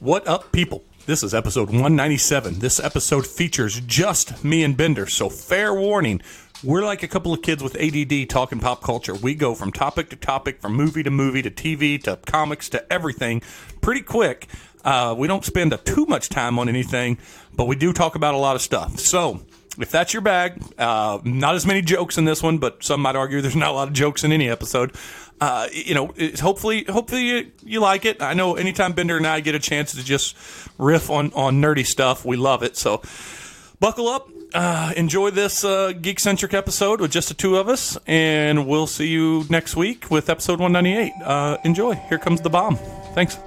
What up, people? This is episode 197. This episode features just me and Bender, so fair warning. We're like a couple of kids with ADD talking pop culture. We go from topic to topic, from movie to movie to TV to comics to everything pretty quick. We don't spend too much time on anything, but we do talk about a lot of stuff. So if that's your bag, not as many jokes in this one, but some might argue there's not a lot of jokes in any episode. Hopefully you like it. I know anytime Bender and I get a chance to just riff on nerdy stuff, we love it. So buckle up, enjoy this geek-centric episode with just the two of us, and we'll see you next week with episode 198. Enjoy. Here comes the bomb. Thanks.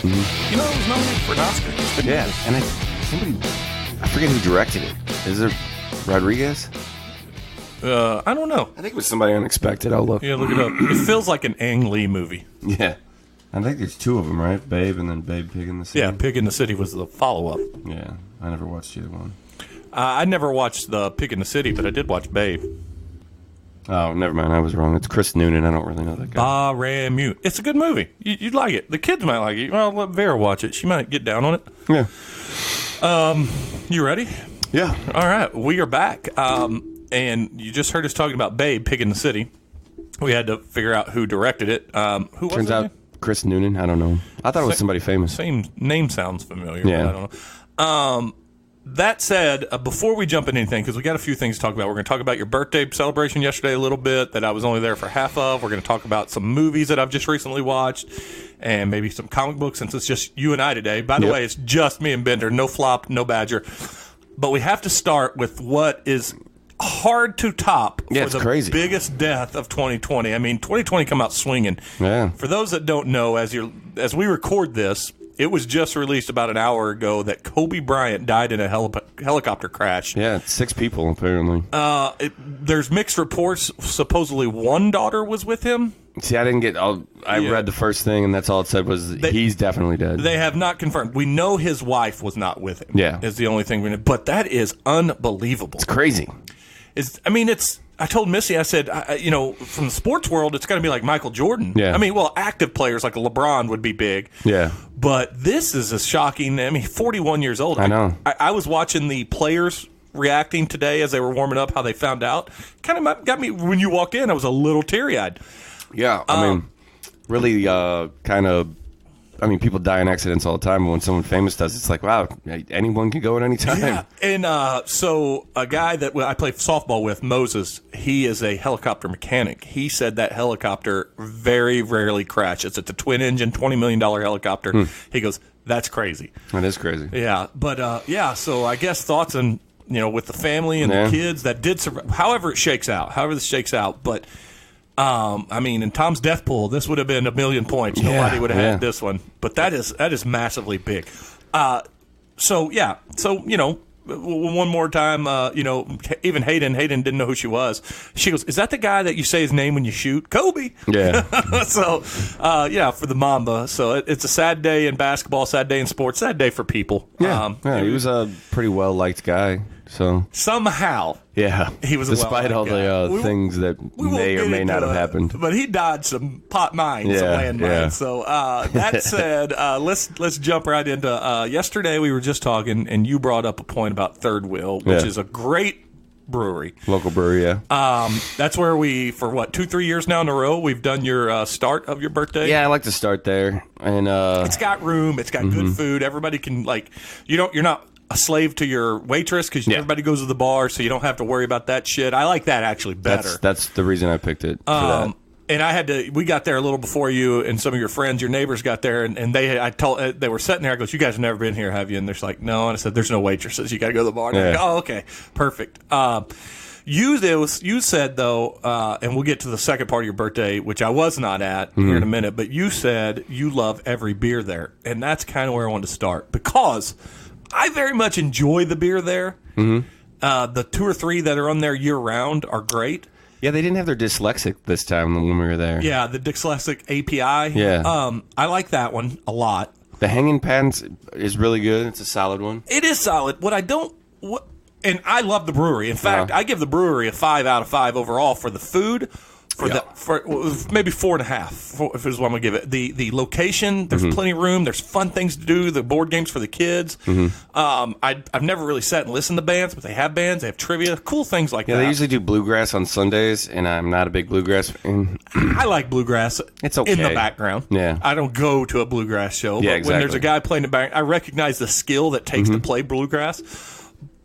You know, it was nominated for an Oscar. Yeah, and I forget who directed it. Is it Rodriguez? I don't know. I think it was somebody unexpected. I'll look. Yeah, look it up. It feels like an Ang Lee movie. Yeah. I think there's two of them, right? Babe and then Babe Pig in the City. Yeah, Pig in the City was the follow-up. Yeah, I never watched either one. I never watched the Pig in the City, but I did watch Babe. Oh, never mind. I was wrong. It's Chris Noonan. I don't really know that guy. Baramute. It's a good movie. You'd like it. The kids might like it. Well, let Vera watch it. She might get down on it. Yeah. You ready? Yeah. All right. We are back. And you just heard us talking about Babe, Pig in the City. We had to figure out who directed it. Who was it? Turns out Chris Noonan. I don't know. I thought it was somebody famous. Same name sounds familiar, Yeah. but I don't know. That said, before we jump into anything, because we got a few things to talk about, we're going to talk about your birthday celebration yesterday a little bit that I was only there for half of. We're going to talk about some movies that I've just recently watched and maybe some comic books since it's just you and I today. By the way, it's just me and Bender. No Flop, no Badger. But we have to start with what is hard to top for the crazy. Biggest death of 2020. I mean, 2020 come out swinging. Yeah. For those that don't know, as we record this, it was just released about an hour ago that Kobe Bryant died in a helicopter crash. Yeah, 6 people apparently. There's mixed reports. Supposedly one daughter was with him. See, I didn't get. I read the first thing, and that's all it said was he's definitely dead. They have not confirmed. We know his wife was not with him. Yeah, is the only thing we know. But that is unbelievable. It's crazy. I told Missy, I said, from the sports world, it's going to be like Michael Jordan. Yeah. Active players like LeBron would be big. Yeah. But this is a shocking. 41 years old. I know. I was watching the players reacting today as they were warming up, how they found out. Kind of got me, when you walked in, I was a little teary-eyed. Yeah. Really kind of. People die in accidents all the time, but when someone famous does, it's like, wow, anyone can go at any time. Yeah, and so a guy that I play softball with, Moses, he is a helicopter mechanic. He said that helicopter very rarely crashes. It's a twin-engine, $20 million helicopter. He goes, that's crazy. That is crazy. Yeah, but, so I guess thoughts on, with the family and the kids that did survive, however this shakes out, but... in Tom's death pool, this would have been 1 million points. Nobody would have had this one. But that is massively big. So one more time, even Hayden didn't know who she was. She goes, is that the guy that you say his name when you shoot? Kobe. Yeah. So, for the Mamba. So it's a sad day in basketball, sad day in sports, sad day for people. Yeah. He was a pretty well-liked guy. So somehow, he was despite all the things that may or may not have happened. But he dodged some pot mines, some landmines. Yeah. So that said, let's jump right into. Yesterday we were just talking, and you brought up a point about Third Wheel, which is a great brewery, local brewery. Yeah. That's where we, for 2-3 years now in a row, we've done your start of your birthday. Yeah, I like to start there, and it's got room, it's got good food. Everybody can you're not a slave to your waitress because everybody goes to the bar, so you don't have to worry about that shit. I like that actually better. That's the reason I picked it. For that. And we got there a little before you, and some of your friends, your neighbors got there, and they were sitting there. I goes, you guys have never been here, have you? And they're like, no. And I said, there's no waitresses. You got to go to the bar. And like, oh, okay, perfect. You said, though, and we'll get to the second part of your birthday, which I was not at here in a minute, but you said you love every beer there. And that's kind of where I wanted to start, because I very much enjoy the beer there. Mm-hmm. The 2 or 3 that are on there year round are great. Yeah, they didn't have their dyslexic this time when we were there. Yeah, the dyslexic API. Yeah. I like that one a lot. The hanging pants is really good. It's a solid one. It is solid. And I love the brewery. In fact, I give the brewery a 5 out of 5 overall for the food. For maybe 4.5, if is what I'm gonna give it. The location, there's plenty of room. There's fun things to do. The board games for the kids. I've never really sat and listened to bands, but they have bands. They have trivia, cool things like that. Yeah, they usually do bluegrass on Sundays, and I'm not a big bluegrass fan. I like bluegrass. It's okay in the background. Yeah, I don't go to a bluegrass show, but exactly. when there's a guy playing the back, I recognize the skill that takes to play bluegrass.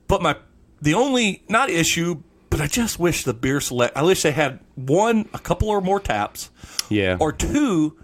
But the only not issue. But I just wish the beer select. I wish they had 1, a couple or more taps. Yeah. Or 2,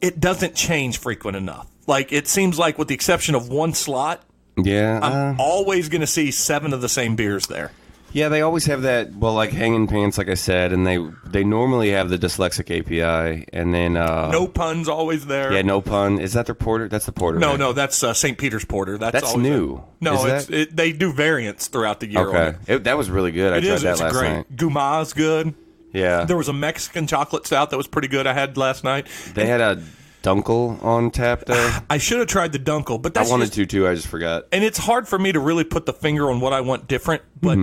it doesn't change frequent enough. Like it seems like, with the exception of 1 slot, I'm always going to see 7 of the same beers there. Yeah, they always have that. Well, like hanging pants, like I said, and they normally have the dyslexic API, and then No Pun's always there. Yeah, No Pun. Is that their porter? That's the porter. No, right? no, that's St. Peter's Porter. That's new. No, they do variants throughout the year. Okay, that was really good. I tried that last night. Guma's good. Yeah, there was a Mexican chocolate stout that was pretty good. I had last night. They had a Dunkel on tap there. I should have tried the Dunkel, but that's I wanted to too. I just forgot. And it's hard for me to really put the finger on what I want different, but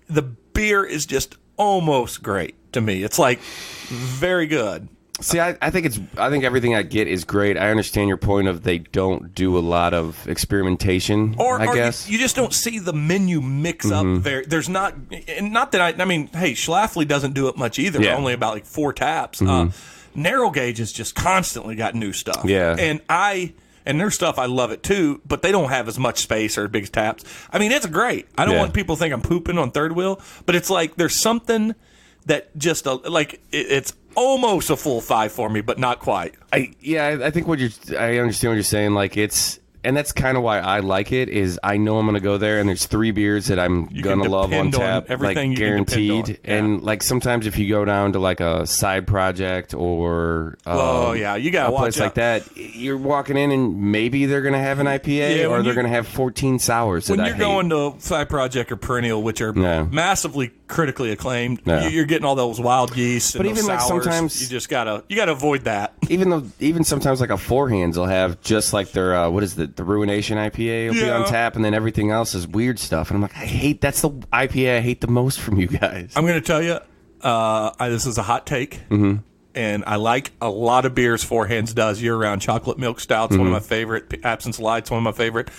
the beer is just almost great to me. It's like very good. See, I think everything I get is great. I understand your point of they don't do a lot of experimentation. I guess you just don't see the menu mix up there. There's not, and not that I mean, hey, Schlafly doesn't do it much either. Yeah. Only about like 4 taps. Narrow Gauge has just constantly got new stuff. Yeah, and their stuff, I love it too, but they don't have as much space or big taps. I mean, it's great. I don't want people to think I'm pooping on third wheel, but it's like there's something that just it's almost a full 5 for me, but not quite. I think I understand what you're saying. Like and that's kind of why I like it. Is I know I'm going to go there, and there's 3 beers that I'm gonna love on tap, everything like guaranteed. Yeah. And like sometimes if you go down to like a side project or you got a place like that, you're walking in and maybe they're going to have an IPA or they're going to have 14 sours. When you're going to side project or perennial, which are massively critically acclaimed, you're getting all those wild yeast. But and even those sours. like sometimes you just gotta avoid that. Even sometimes like a Four Hands will have just like their what is the Ruination IPA will be on tap, and then everything else is weird stuff. And I'm like, that's the IPA I hate the most from you guys. I'm going to tell you, this is a hot take, and I like a lot of beers Four Hands does year round. Chocolate milk stout's one of my favorite. Absinthe Light's one of my favorite.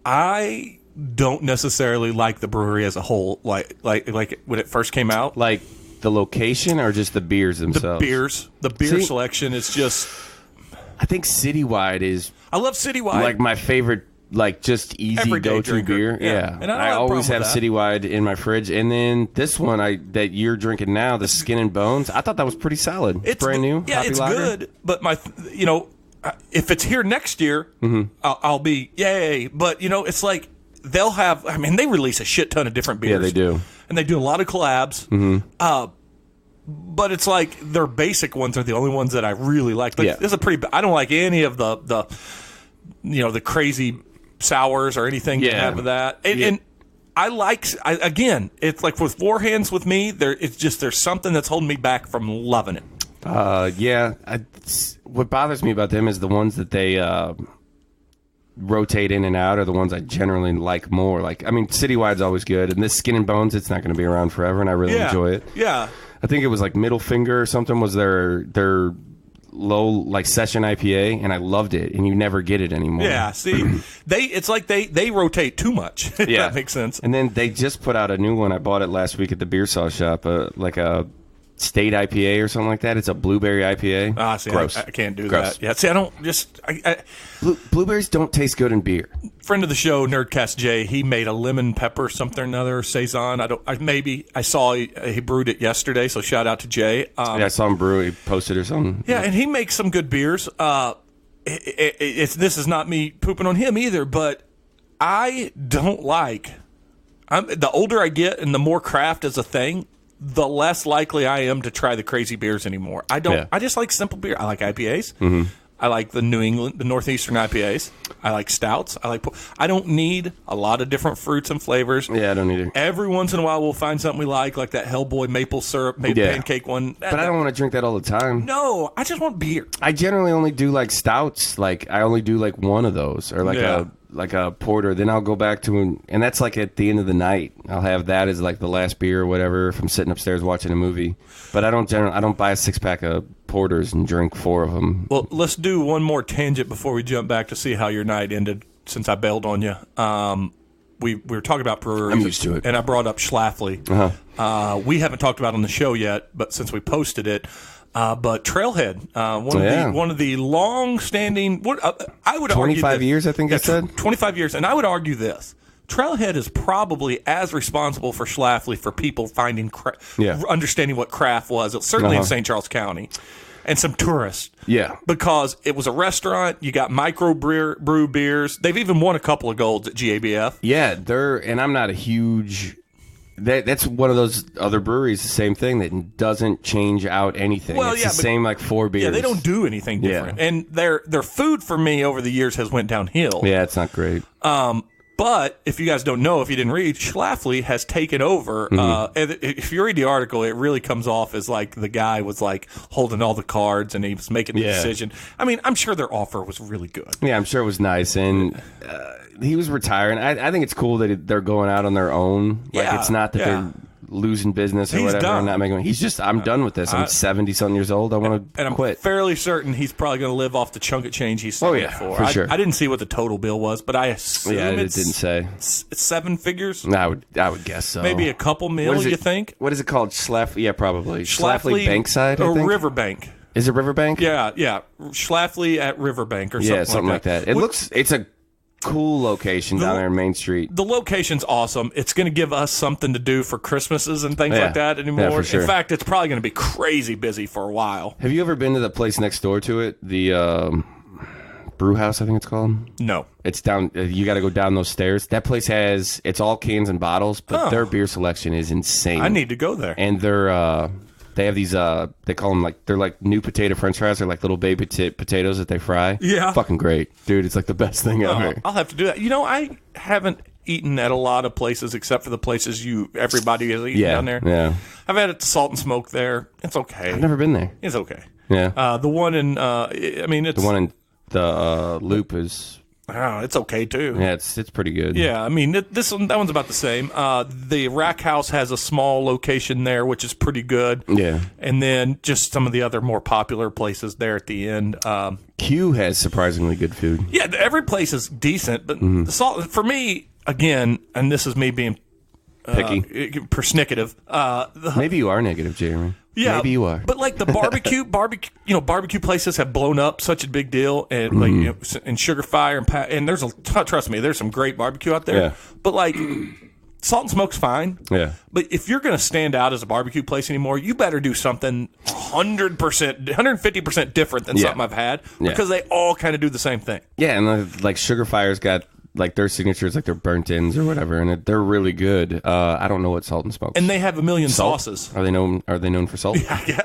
I don't necessarily like the brewery as a whole, like when it first came out. Like the location or just the beers themselves? The beer selection is just. I think Citywide is. I love Citywide. Like my favorite, like just easy everyday go-to drinker. beer. Yeah. And I always have Citywide in my fridge. And then this one that you're drinking now, the Skin and Bones, I thought that was pretty solid. It's brand new. Yeah, it's lager. good. But if it's here next year, I'll be yay. But it's like they'll have. I mean, they release a shit ton of different beers. Yeah, they do. And they do a lot of collabs. But it's like their basic ones are the only ones that I really like. This is a pretty. I don't like any of the crazy sours or anything that have that. And I like. Again, it's like with Four Hands with me. There's something that's holding me back from loving it. What bothers me about them is the ones that they rotate in and out are the ones I generally like more. Like, I mean, Citywide's always good, and this Skin and Bones, it's not going to be around forever, and I really enjoy it. Yeah. I think it was like Middle Finger or something was their low like session IPA, and I loved it, and you never get it anymore. Yeah, see, it's like they rotate too much. If that makes sense. And then they just put out a new one. I bought it last week at the beer saw shop, like a State IPA or something like that. It's a blueberry IPA. See, gross. I can't do Gross. that. Yeah, see, I don't just. Blueberries don't taste good in beer. Friend of the show, Nerdcast Jay, he made a lemon pepper something or another saison. I saw he brewed it yesterday. So shout out to Jay. I saw him brew. He posted or something. Yeah, and he makes some good beers. This is not me pooping on him either, but I don't like. The older I get and the more craft is a thing, the less likely I am to try the crazy beers anymore. I don't. I just like simple beer. I like IPAs. I like the Northeastern IPAs. I like stouts. I don't need a lot of different fruits and flavors. Yeah, I don't either. Every once in a while, we'll find something we like that Hellboy maple syrup pancake one. But I don't want to drink that all the time. No, I just want beer. I generally only do like stouts. Like I only do like one of those, or like a porter. Then I'll go back to, and that's like at the end of the night. I'll have that as like the last beer or whatever if I'm sitting upstairs watching a movie. But I don't buy a 6-pack of porters and drink 4 of them. Well, let's do one more tangent before we jump back to see how your night ended. Since I bailed on you, we were talking about breweries. I'm used to it. And I brought up Schlafly. We haven't talked about it on the show yet, but since we posted it. But Trailhead, one of the long-standing, I would 25 years, I think I said. 25 years, and I would argue this. Trailhead is probably as responsible for Schlafly for people finding, understanding what craft was, certainly in St. Charles County, and some tourists. Yeah. Because it was a restaurant, you got micro-brew beers. They've even won a couple of golds at GABF. Yeah, and I'm not a huge... That's one of those other breweries, the same thing, that doesn't change out anything. Well, it's the same like 4 beers. Yeah, they don't do anything different. Yeah. And their food for me over the years has went downhill. Yeah, it's not great. But if you guys don't know, if you didn't read, Schlafly has taken over. And if you read the article, it really comes off as like the guy was like holding all the cards and he was making the decision. I mean, I'm sure their offer was really good. Yeah, I'm sure it was nice. And he was retiring. I think it's cool that they're going out on their own. Like, it's not that they're losing business or whatever. Done. Not making. He's just, I'm done with this. I'm 70-something years old. I want to quit. I'm fairly certain he's probably going to live off the chunk of change he's selling it for. Sure. I didn't see what the total bill was, but I assume it didn't say. It's 7 figures. I would guess so. Maybe a couple mil, you think? What is it called? Schlafly? Yeah, probably. Schlafly Bankside, or Riverbank. Is it Riverbank? Yeah. Schlafly at Riverbank or something like that. Yeah, something like that. It's a cool location down there in Main Street. The location's awesome. It's going to give us something to do for Christmases and things like that anymore. Yeah, for sure. In fact, it's probably going to be crazy busy for a while. Have you ever been to the place next door to it? The brew house, I think it's called? No. It's down, you got to go down those stairs. That place it's all cans and bottles, but their beer selection is insane. I need to go there. And they have these, they call them they're like new potato french fries. They're like little baby potatoes that they fry. Yeah. Fucking great. Dude, it's like the best thing ever. I'll have to do that. You know, I haven't eaten at a lot of places except for the places everybody has eaten down there. Yeah. I've had it Salt and Smoke there. It's okay. I've never been there. It's okay. Yeah. The one in, it's... The one in the Loop is... Oh, it's okay too. Yeah, it's pretty good. Yeah, I mean that one's about the same. The Rack House has a small location there, which is pretty good. Yeah, and then just some of the other more popular places there at the end. Q has surprisingly good food. Yeah, every place is decent, but the salt for me again, and this is me being picky, persnickety. Maybe you are negative, Jeremy. Yeah, maybe you are. But like the barbecue places have blown up such a big deal, and and Sugar Fire and there's trust me, there's some great barbecue out there. Yeah. But like Salt and Smoke's fine. Yeah. But if you're going to stand out as a barbecue place anymore, you better do something 100%, 150% different than something I've had because they all kind of do the same thing. Yeah, and like Sugar Fire's got like their signatures, like their burnt ends or whatever, and they're really good. I don't know what Salt and Smoke. And they have a million sauces. Are they known for salt? Yeah.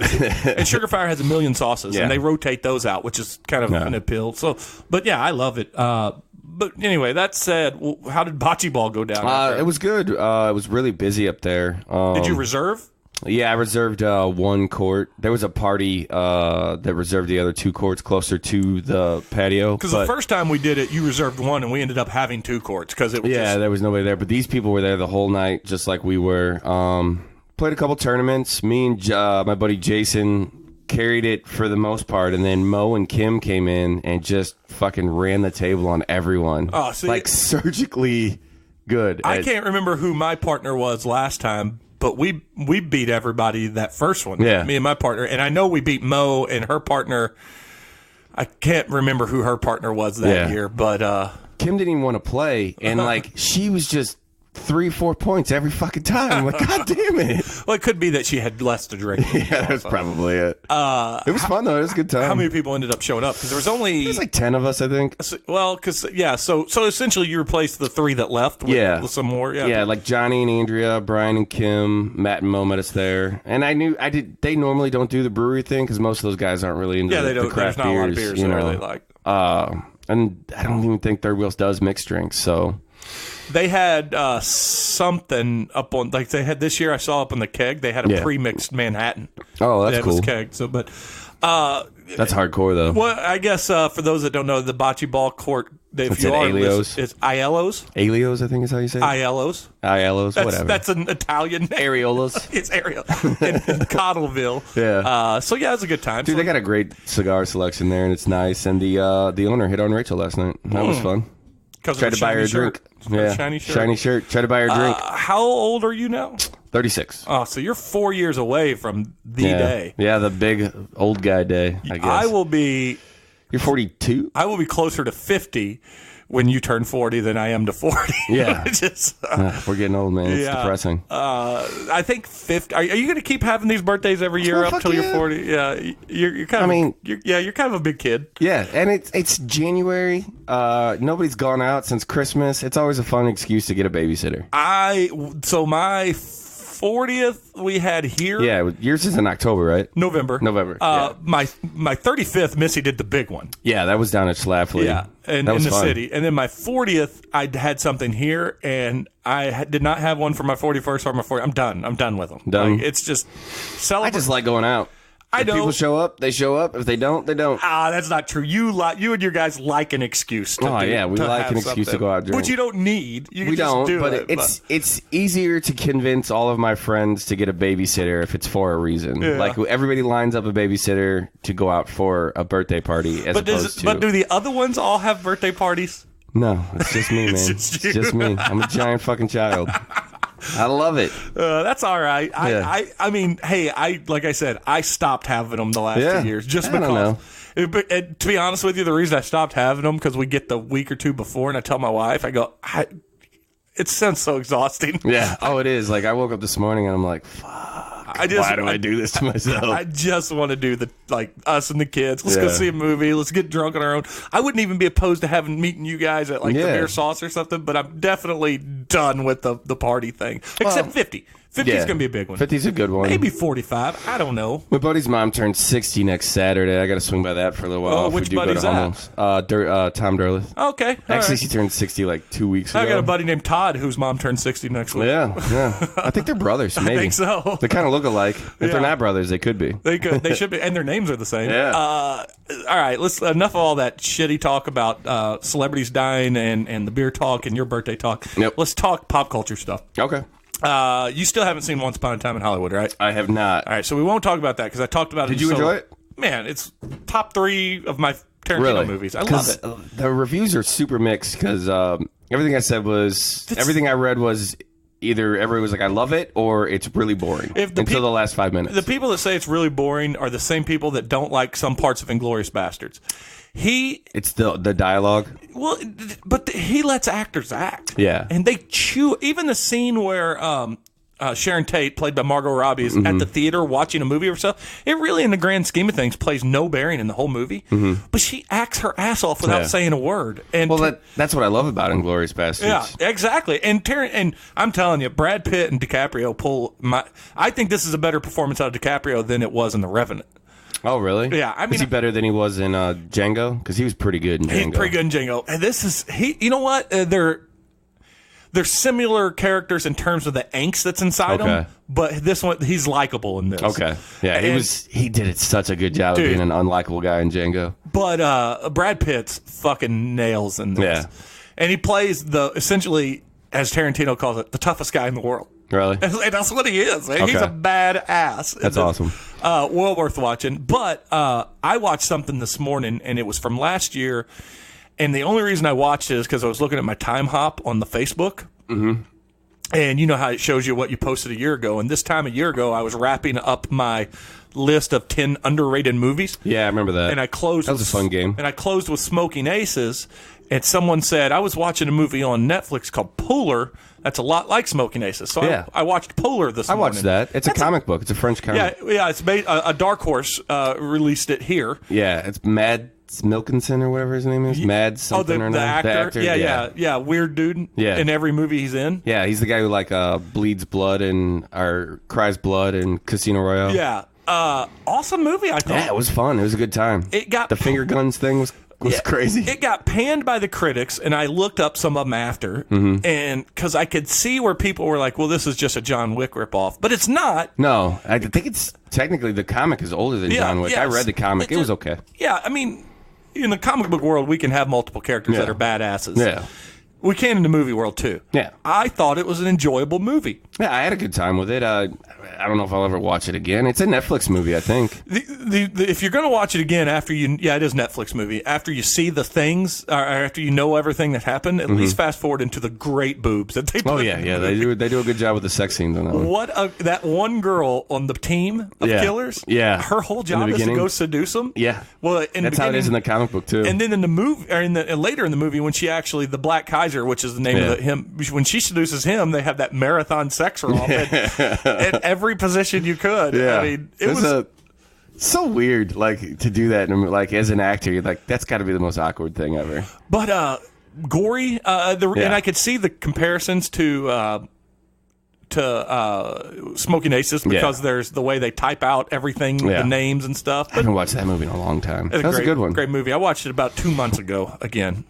And Sugar Fire has a million sauces, and they rotate those out, which is kind of an appeal. So, but yeah, I love it. But anyway, that said, how did Bocce Ball go down? It was good. It was really busy up there. Did you reserve? Yeah, I reserved 1 court. There was a party that reserved the other 2 courts closer to the patio. Because the first time we did it, you reserved 1, and we ended up having 2 courts because it was there was nobody there. But these people were there the whole night, just like we were. Played a couple tournaments. Me and my buddy Jason carried it for the most part, and then Mo and Kim came in and just fucking ran the table on everyone. Oh, see, like surgically good. I can't remember who my partner was last time. But we beat everybody that first one. Yeah. Me and my partner. And I know we beat Mo and her partner. I can't remember who her partner was that year. But Kim didn't even want to play. And like she was just 3-4 points every fucking time. I'm like, God damn it. Well, it could be that she had less to drink. Yeah, that's probably it. It was fun, though. It was a good time. How many people ended up showing up? Because there was only... There's like 10 of us, I think. Well, because, yeah, so essentially you replaced the 3 that left with some more. Yeah, like Johnny and Andrea, Brian and Kim, Matt and Mo met us there. And they normally don't do the brewery thing because most of those guys aren't really into the craft beers. There's not a lot of beers that they like. And I don't even think Third Wheels does mixed drinks, so... They had something up on, like they had this year. I saw up on the keg. They had a pre-mixed Manhattan. Oh, that's cool. Was kegged. So, but that's hardcore though. Well, I guess for those that don't know, the bocce ball court. If you are, it's Aiello's. Aiello's, I think is how you say it. Aiello's. Whatever. That's an Italian name. Areolas. It's Ariel in Cottleville. Yeah. So yeah, it was a good time. Dude, they got a great cigar selection there, and it's nice. And the owner hit on Rachel last night. That was fun. Tried to buy her a drink. Yeah, shiny shirt. Tried to buy her a drink. How old are you now? 36. Oh, so you're 4 years away from the day. Yeah, the big old guy day, I guess. I will be... You're 42? I will be closer to 50 when you turn 40 than I am to 40. Yeah. We're getting old, man. It's depressing. I think 50. Are you going to keep having these birthdays every year up till you're 40? Yeah. You're kind of you're kind of a big kid. Yeah, and it's January. Nobody's gone out since Christmas. It's always a fun excuse to get a babysitter. So my 40th we had here. Yeah, yours is in October, right? November. My 35th, Missy did the big one. Yeah, that was down at Schlafly. Yeah, in the city. And then my 40th, I had something here, and I did not have one for my 41st or my 40th. I'm done. I'm done with them. Done. Like, it's just celebrate. I just like going out. If people show up, they show up. If they don't, they don't. That's not true. You and your guys like an excuse to we like an excuse to go out and drink. Which you don't need. You we can don't, just do but it's easier to convince all of my friends to get a babysitter if it's for a reason. Yeah. Like, everybody lines up a babysitter to go out for a birthday party But do the other ones all have birthday parties? No, it's just me, man. It's just me. I'm a giant fucking child. I love it. That's all right. I mean, hey, like I said, I stopped having them the last 2 years just because. And to be honest with you, the reason I stopped having them because we get the week or two before, and I tell my wife, I go, it sounds so exhausting. Yeah. Oh, it is. Like, I woke up this morning and I'm like, fuck. Why do I do this to myself? I just want to do us and the kids. Let's go see a movie. Let's get drunk on our own. I wouldn't even be opposed to meeting you guys at the beer sauce or something, but I'm definitely done with the party thing. Except 50. 50 is going to be a big one. 50's a good one. Maybe 45. I don't know. My buddy's mom turns 60 next Saturday. I got to swing by that for a little while. Oh, which buddy's that? Tom Derleth. Okay. Actually, she turned 60 like 2 weeks ago. I got a buddy named Todd whose mom turns 60 next week. Yeah. I think they're brothers, maybe. I think so. They kind of look alike. If they're not brothers, they could be. They could. They should be. And their names are the same. Yeah. All right. Enough of all that shitty talk about celebrities dying and the beer talk and your birthday talk. Yep. Let's talk pop culture stuff. Okay. You still haven't seen Once Upon a Time in Hollywood, right? I have not. All right, so we won't talk about that because I talked about it. Did you enjoy it? Man, it's top 3 of my Tarantino movies. I love it. The reviews are super mixed because everything I read was either everybody was like, I love it, or it's really boring until the last 5 minutes. The people that say it's really boring are the same people that don't like some parts of Inglourious Bastards. It's the dialogue. Well, but he lets actors act. Yeah. And they chew. Even the scene where Sharon Tate, played by Margot Robbie, is at the theater watching a movie or stuff. It really, in the grand scheme of things, plays no bearing in the whole movie. But she acts her ass off without saying a word. And that's what I love about Inglourious Bastards. Yeah, exactly. And I'm telling you, Brad Pitt and DiCaprio I think this is a better performance out of DiCaprio than it was in The Revenant. Oh, really? Yeah. I mean, is he better than he was in Django? Because he was pretty good in Django. He's pretty good in Django. And this is you know what? They're similar characters in terms of the angst that's inside him, but this one, he's likable in this. Okay. Yeah, he did such a good job of being an unlikable guy in Django. But Brad Pitt's fucking nails in this. Yeah. And he plays essentially, as Tarantino calls it, the toughest guy in the world. Really? And that's what he is. Man. Okay. He's a badass. That's awesome. Well worth watching. But I watched something this morning, and it was from last year. And the only reason I watched it is because I was looking at my time hop on the Facebook. Mm-hmm. And you know how it shows you what you posted a year ago. And this time a year ago, I was wrapping up my list of 10 underrated movies. Yeah, I remember that. And I closed. That was a fun game. And I closed with Smoking Aces. And someone said, I was watching a movie on Netflix called Polar that's a lot like Smoking Aces. So Yeah. I watched Polar this morning. I watched that. It's a comic book. It's a French comic. Yeah, it's made, a Dark Horse released it here. Yeah, it's Mads Mikkelsen or whatever his name is. Mads something or the another. actor. Yeah. Weird dude. Yeah. In every movie he's in. Yeah, he's the guy who like bleeds blood or cries blood in Casino Royale. Yeah. Awesome movie, I thought. Yeah, it was fun. It was a good time. The finger guns thing was crazy. It got panned by the critics, and I looked up some of them after, and because I could see where people were like, well, this is just a John Wick ripoff. But it's not. No, I think it's technically the comic is older than John Wick. Yes. I read the comic. It was okay. Yeah, I mean, in the comic book world, we can have multiple characters that are badasses. Yeah. We can in the movie world, too. Yeah. I thought it was an enjoyable movie. Yeah, I had a good time with it. I don't know if I'll ever watch it again. It's a Netflix movie, I think. If you're going to watch it again after it is a Netflix movie. After you see the things, or after you know everything that happened, at least fast forward into the great boobs that they put. Oh yeah, they do a good job with the sex scenes on that one. That one girl on the team of killers. Yeah, her whole job is to go seduce them. Yeah, well, that's how it is in the comic book too. And then in the movie, or later in the movie, when she actually the Black Kaiser, which is the name of him, when she seduces him, they have that marathon sex romp at every position you could. Yeah, I mean, it was so weird, like to do that, and like as an actor, you're like, that's got to be the most awkward thing ever. But gory, and I could see the comparisons to Smoking Aces because there's the way they type out everything, the names and stuff. But I haven't watched that movie in a long time. That was a good one. Great movie. I watched it about 2 months ago again.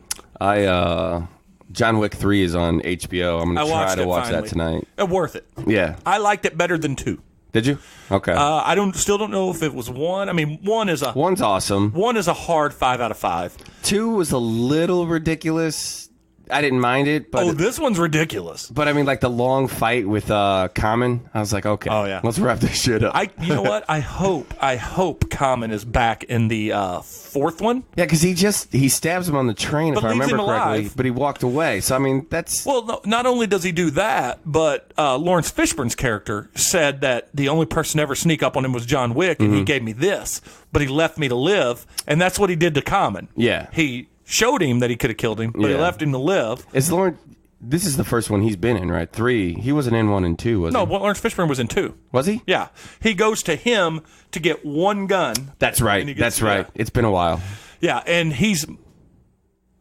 John Wick 3 is on HBO. I'm going to try to watch that tonight. Worth it. Yeah. I liked it better than 2. Did you? Okay. I still don't know if it was 1. I mean, one's awesome. 1 is a hard 5 out of 5. 2 was a little ridiculous. I didn't mind it, but this one's ridiculous. But I mean, like the long fight with Common, I was like, okay, let's wrap this shit up. You know what? I hope Common is back in the 4th one. Yeah, because he stabs him on the train, if I remember correctly, but he walked away. So I mean, that's not only does he do that, but Lawrence Fishburne's character said that the only person to ever sneak up on him was John Wick, and he gave me this, but he left me to live, and that's what he did to Common. Yeah, he showed him that he could have killed him, but he left him to live. This is the first one he's been in, right? 3. He wasn't in 1 and 2, was he? No, Lawrence Fishburne was in 2. Was he? Yeah. He goes to him to get one gun. That's right. That's right. It's been a while. Yeah, and he's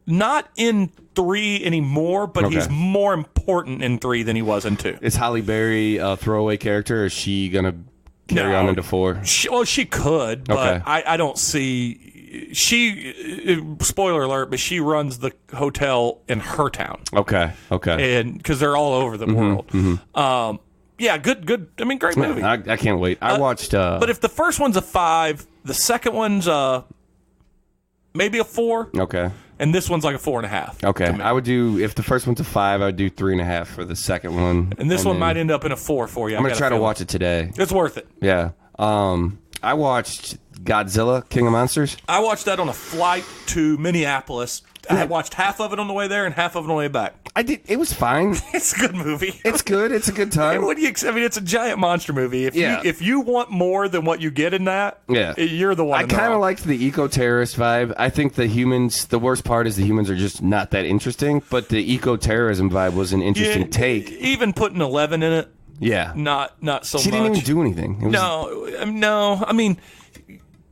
not in 3 anymore, but he's more important in 3 than he was in 2. Is Halle Berry a throwaway character, or is she going to carry on into 4? She could, but I don't see... spoiler alert, but she runs the hotel in her town. Okay. And because they're all over the world. Yeah, good. I mean, great movie. I can't wait. I watched... but if the first one's a 5, the second one's maybe a 4. Okay. And this one's like a 4.5. Okay. I would do, if the first one's a 5, I would do 3.5 for the second one. And this one might end up in a 4 for you. I'm going to try to watch it today. It's worth it. Yeah. I watched Godzilla, King of Monsters. I watched that on a flight to Minneapolis. I watched half of it on the way there and half of it on the way back. I did. It was fine. It's a good movie. It's good. It's a good time. It's a giant monster movie. If you want more than what you get in that, you're the one. I kind of liked the eco-terrorist vibe. I think the worst part is the humans are just not that interesting, but the eco-terrorism vibe was an interesting take. Even putting 11 in it. Yeah. Not so much. She didn't even do anything. No. I mean,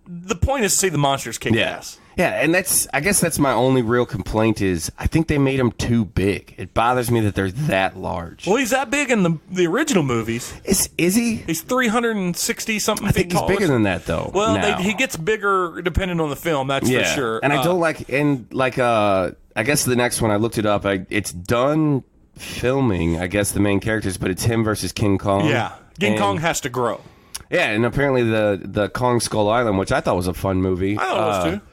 the point is to see the monsters kick ass. Yeah, and I guess that's my only real complaint is I think they made him too big. It bothers me that they're that large. Well, he's that big in the original movies. Is he? He's 360 something. I think he's bigger than that though. Well, he gets bigger depending on the film. That's for sure. And I don't I guess the next one I looked it up. It's done filming. I guess the main characters, but it's him versus King Kong. Yeah, King Kong has to grow. Yeah, and apparently the Kong Skull Island, which I thought was a fun movie. I thought it was too.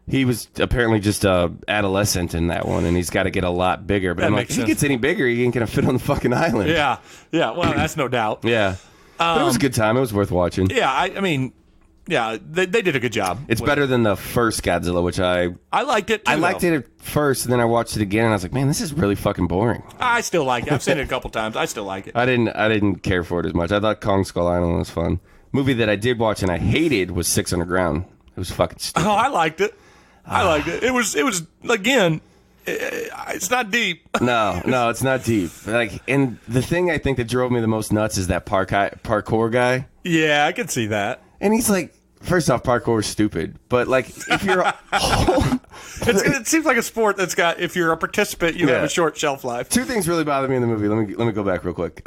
He was apparently just adolescent in that one, and he's got to get a lot bigger. But if he gets any bigger, he ain't going to fit on the fucking island. Yeah. Well, that's no doubt. Yeah. But it was a good time. It was worth watching. Yeah, I mean, they did a good job. It's better than the first Godzilla, which I liked it, too, I liked it at first, and then I watched it again, and I was like, man, this is really fucking boring. I still like it. I've seen it a couple times. I still like it. I didn't care for it as much. I thought Kong Skull Island was fun. Movie that I did watch and I hated was 6 Underground. It was fucking stupid. Oh, I liked it. It was again It's not deep. No, it's not deep. Like, and the thing I think that drove me the most nuts is that parkour guy. Yeah, I can see that. And he's like, first off, parkour is stupid. But like, if you're, it seems like a sport that's got. If you're a participant, you have a short shelf life. Two things really bother me in the movie. Let me go back real quick.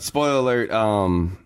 Spoiler alert.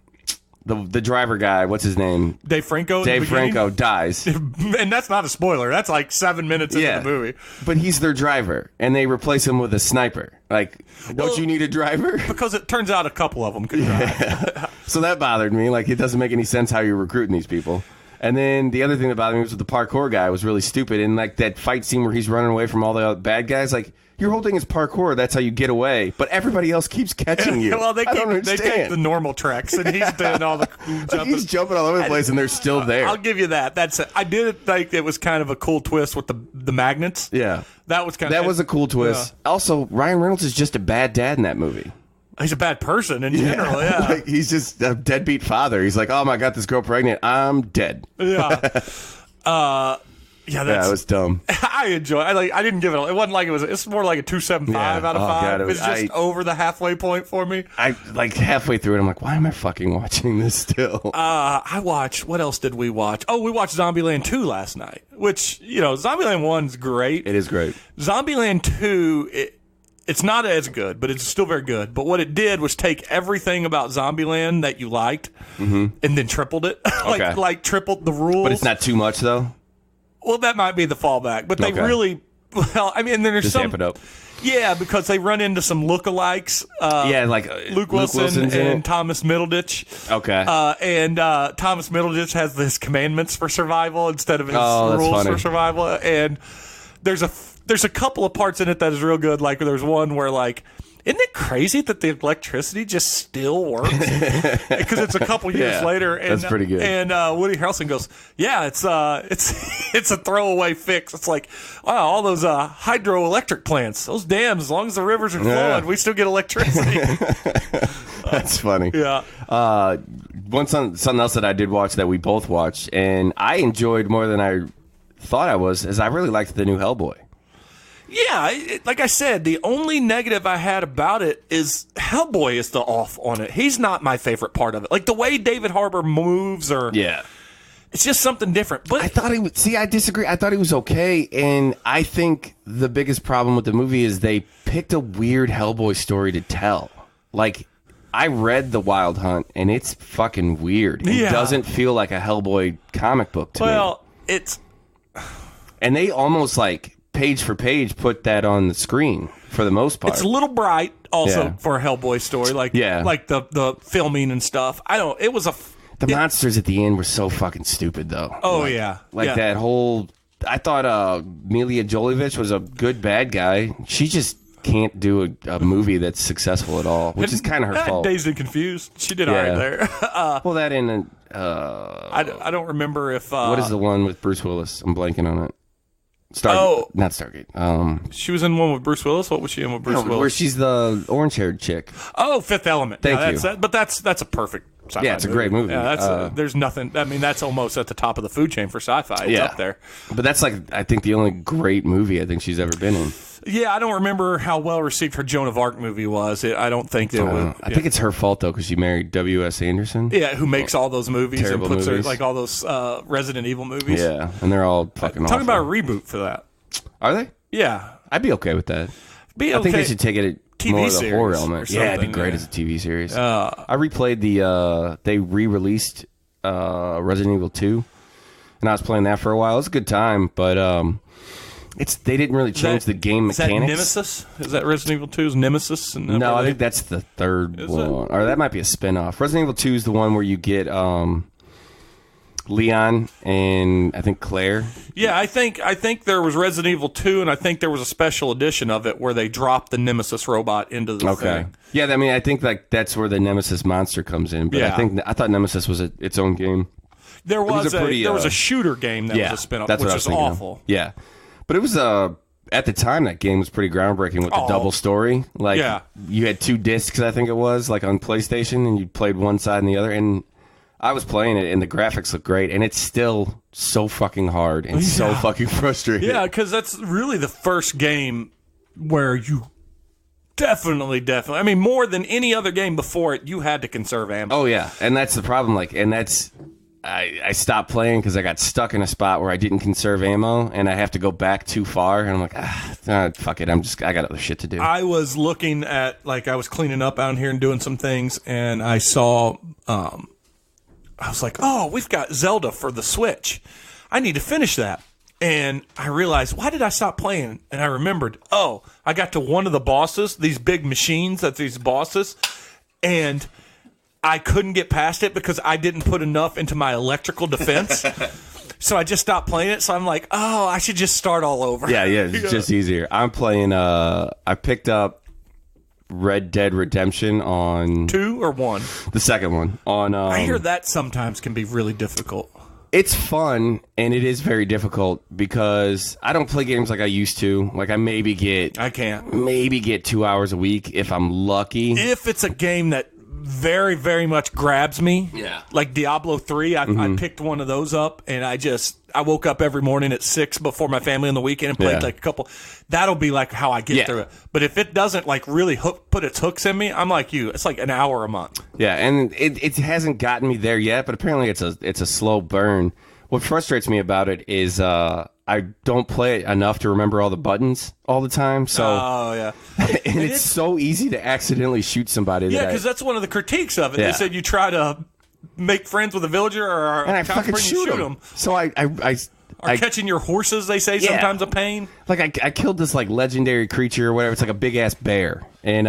The driver guy, what's his name? Dave Franco. Dave Franco dies. And that's not a spoiler. That's like 7 minutes into the movie. But he's their driver, and they replace him with a sniper. Like, don't you need a driver? Because it turns out a couple of them could drive. So that bothered me. Like, it doesn't make any sense how you're recruiting these people. And then the other thing that bothered me was with the parkour guy was really stupid. And like that fight scene where he's running away from all the bad guys, like, your whole thing is parkour. That's how you get away. But everybody else keeps catching you. Well, they take the normal tracks, and he's doing all the jumping. He's jumping all over the place, and they're still there. I'll give you that. I did think it was kind of a cool twist with the magnets. Yeah, that was a cool twist. Yeah. Also, Ryan Reynolds is just a bad dad in that movie. He's a bad person in general. Yeah, like, he's just a deadbeat father. He's like, oh my god, this girl pregnant. I'm dead. Yeah. Yeah, it was dumb. I enjoy. I didn't give it. It wasn't like it was. It's more like a 2.75 out of 5. God, it was just over the halfway point for me. I like halfway through it. I'm like, why am I fucking watching this still? I watched. What else did we watch? Oh, we watched Zombieland 2 last night. Which Zombieland 1's great. It is great. Zombieland 2. It's not as good, but it's still very good. But what it did was take everything about Zombieland that you liked, and then tripled it. like tripled the rules. But it's not too much though. Well, that might be the fallback, but they really, then there's just some amp it up. Yeah, because they run into some lookalikes. Like Luke Wilson and Thomas Middleditch. Okay. And Thomas Middleditch has his commandments for survival instead of his rules for survival. And there's a couple of parts in it that is real good. Like there's one where like, isn't it crazy that the electricity just still works? Because it's a couple years later. And, that's pretty good. And Woody Harrelson goes, "Yeah, it's a throwaway fix. It's like, wow, all those hydroelectric plants, those dams. As long as the rivers are flowing, we still get electricity." That's funny. Yeah. Something else that I did watch that we both watched, and I enjoyed more than I thought I was, is I really liked the new Hellboy. Yeah, like I said, the only negative I had about it is Hellboy is the off on it. He's not my favorite part of it. Like the way David Harbour moves, it's just something different. But I thought he would. See, I disagree. I thought he was okay, and I think the biggest problem with the movie is they picked a weird Hellboy story to tell. Like, I read The Wild Hunt, and it's fucking weird. It doesn't feel like a Hellboy comic book to me. Well, it's... And they almost, like, page for page put that on the screen for the most part. It's a little bright also for a Hellboy story, like the filming and stuff. The monsters at the end were so fucking stupid though. Oh that whole. I thought Milla Jovovich was a good bad guy. She just can't do a movie that's successful at all, which is kind of her fault. Dazed and Confused. She did all right there. Well, that in I don't remember if what is the one with Bruce Willis? I'm blanking on it. Not Stargate. She was in one with Bruce Willis. What was she in with Bruce Willis? Where she's the orange-haired chick. Oh, Fifth Element. Thank you. But that's a perfect sci-fi it's a great movie. Yeah, there's nothing. I mean, that's almost at the top of the food chain for sci-fi. It's up there. But that's I think the only great movie I think she's ever been in. Yeah, I don't remember how well received her Joan of Arc movie was. I don't think that would. I think it's her fault though, because she married W.S. Anderson. Yeah, who makes all those movies Terrible and puts movies. her like all those Resident Evil movies. Yeah, and they're all fucking awful. Talking about a reboot for that. Are they? Yeah, I'd be okay with that. I think they should take it TV more of the series horror element. Yeah, it'd be great as a TV series. I replayed they re-released Resident Evil 2, and I was playing that for a while. It was a good time, but they didn't really change the game mechanics. Is that Nemesis? Is that Resident Evil 2's Nemesis? No, I think that's the third one. Or that might be a spin-off. Resident Evil 2 is the one where you get Leon and I think Claire. Yeah, I think there was Resident Evil 2, and I think there was a special edition of it where they dropped the Nemesis robot into the thing. Yeah, I mean, I think that's where the Nemesis monster comes in. But I thought Nemesis was its own game. There was a shooter game that was a spin-off, which was awful. Yeah, but it was at the time that game was pretty groundbreaking with the double story. Like you had 2 discs, I think it was, like on PlayStation, and you played one side and the other, and I was playing it, and the graphics look great, and it's still so fucking hard and so fucking frustrated. Yeah, because that's really the first game where you definitely. I mean, more than any other game before it, you had to conserve ammo. Oh yeah, and that's the problem. Like, and that's I stopped playing because I got stuck in a spot where I didn't conserve ammo, and I have to go back too far, and I'm like, fuck it. I got other shit to do. I was looking at, like, I was cleaning up out here and doing some things, and I saw, I was like, oh, we've got Zelda for the Switch. I need to finish that. And I realized, why did I stop playing? And I remembered, oh, I got to one of the bosses, these big machines, that's these bosses, and I couldn't get past it because I didn't put enough into my electrical defense. So I just stopped playing it. So I'm like, oh, I should just start all over. Yeah, it's just easier. I'm playing, I picked up Red Dead Redemption on 2 or 1? The second one. On I hear that sometimes can be really difficult. It's fun, and it is very difficult because I don't play games like I used to. Like, I can't. Maybe get 2 hours a week if I'm lucky. If it's a game that very, very much grabs me, like Diablo 3, I picked one of those up, and I woke up every morning at 6 before my family on the weekend and played like a couple. That'll be like how I get through it. But if it doesn't like really put its hooks in me, I'm like you. It's like an hour a month. Yeah, and it hasn't gotten me there yet, but apparently it's a slow burn. What frustrates me about it is I don't play it enough to remember all the buttons all the time. So, and it's so easy to accidentally shoot somebody. Yeah, because that's one of the critiques of it. Yeah. They said you try to make friends with a villager or and I fucking shoot them. So I catching your horses, they say, sometimes a pain. Like I killed this like legendary creature or whatever. It's like a big ass bear, and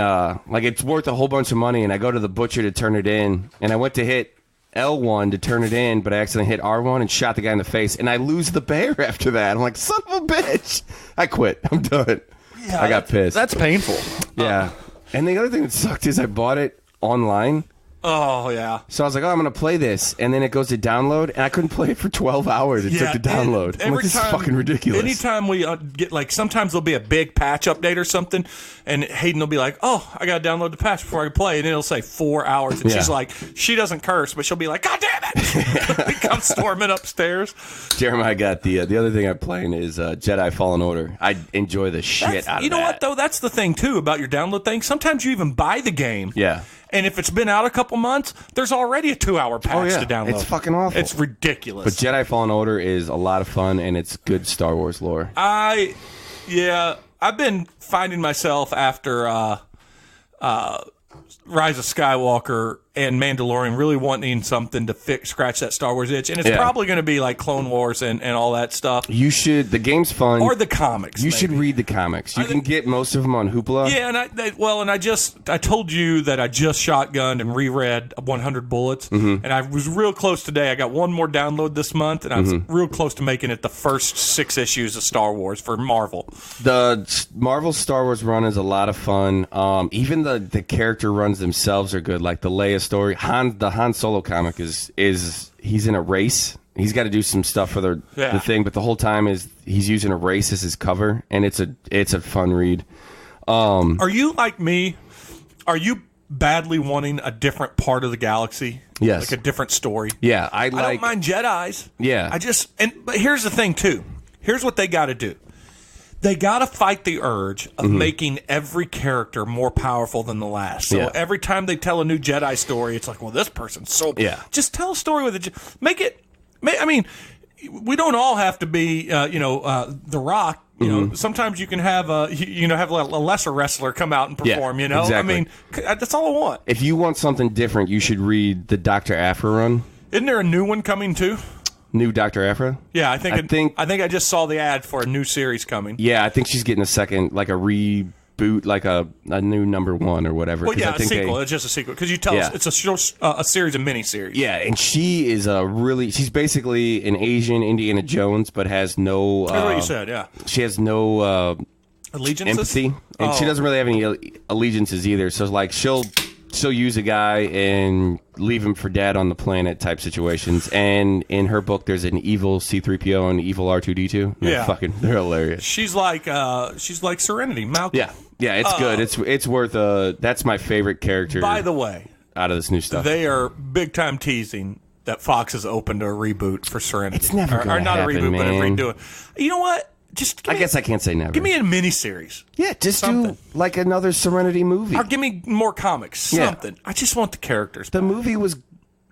like it's worth a whole bunch of money. And I go to the butcher to turn it in, and I went to hit L1 to turn it in, but I accidentally hit R1 and shot the guy in the face, and I lose the bear after that. I'm like, son of a bitch. I quit. I'm done. Yeah, I got pissed. That's painful. Yeah. And the other thing that sucked is I bought it online. Oh, yeah. So I was like, oh, I'm going to play this. And then it goes to download, and I couldn't play it for 12 hours. It took to download. I'm like, this is fucking ridiculous. Anytime we get, like, sometimes there'll be a big patch update or something, and Hayden will be like, oh, I got to download the patch before I can play. And it'll say 4 hours. And she's like, she doesn't curse, but she'll be like, God damn it. Come storming upstairs. Jeremiah got the other thing I'm playing is Jedi Fallen Order. I enjoy the shit out of that. You know what, though? That's the thing, too, about your download thing. Sometimes you even buy the game. Yeah. And if it's been out a couple months, there's already a 2-hour patch to download. It's fucking awful. It's ridiculous. But Jedi Fallen Order is a lot of fun, and it's good Star Wars lore. I've been finding myself after Rise of Skywalker and Mandalorian really wanting something to scratch that Star Wars itch. And it's probably going to be like Clone Wars and all that stuff. You should. The game's fun. Or the comics. You should read the comics. You can get most of them on Hoopla. Yeah, and I told you that I just shotgunned and reread 100 Bullets. Mm-hmm. And I was real close today. I got one more download this month, and I was real close to making it the first 6 issues of Star Wars for Marvel. The Marvel Star Wars run is a lot of fun. Even the character runs themselves are good, like the Leia story. The Han Solo comic is he's in a race. He's got to do some stuff for the thing, but the whole time he's using a race as his cover, and it's a fun read. Are you like me? Are you badly wanting a different part of the galaxy? Yes, like a different story. Yeah, I don't mind Jedis. Yeah, but here's the thing too. Here's what they got to do. They got to fight the urge of making every character more powerful than the last. So every time they tell a new Jedi story, it's like, well, this person's so... Yeah. Just tell a story with it. I mean, we don't all have to be, The Rock. You know, sometimes you can have a lesser wrestler come out and perform, Exactly. I mean, that's all I want. If you want something different, you should read the Dr. Aphra run. Isn't there a new one coming, too? New Dr. Aphra? Yeah, I think I just saw the ad for a new series coming. Yeah, I think she's getting a second, like a reboot, like a new #1 or whatever. Well, yeah, a sequel. It's just a sequel because you tell us it's a series of miniseries. Yeah, and she is she's basically an Asian Indiana Jones, but has no. That's what you said. Yeah, she has no allegiances, empathy, and she doesn't really have any allegiances either. So like she'll use a guy and leave him for dead on the planet type situations. And in her book, there's an evil C-3PO and evil R2-D2. They're hilarious. She's like Serenity, Malcolm. Yeah, it's good. It's worth that's my favorite character. By the way, out of this new stuff, they are big time teasing that Fox is open to a reboot for Serenity. It's never going to happen, not a reboot, man. but a redo. You know what? I guess I can't say never. Give me a miniseries. Yeah, just something. do like another Serenity movie. Or give me more comics. Something. I just want the characters. The movie was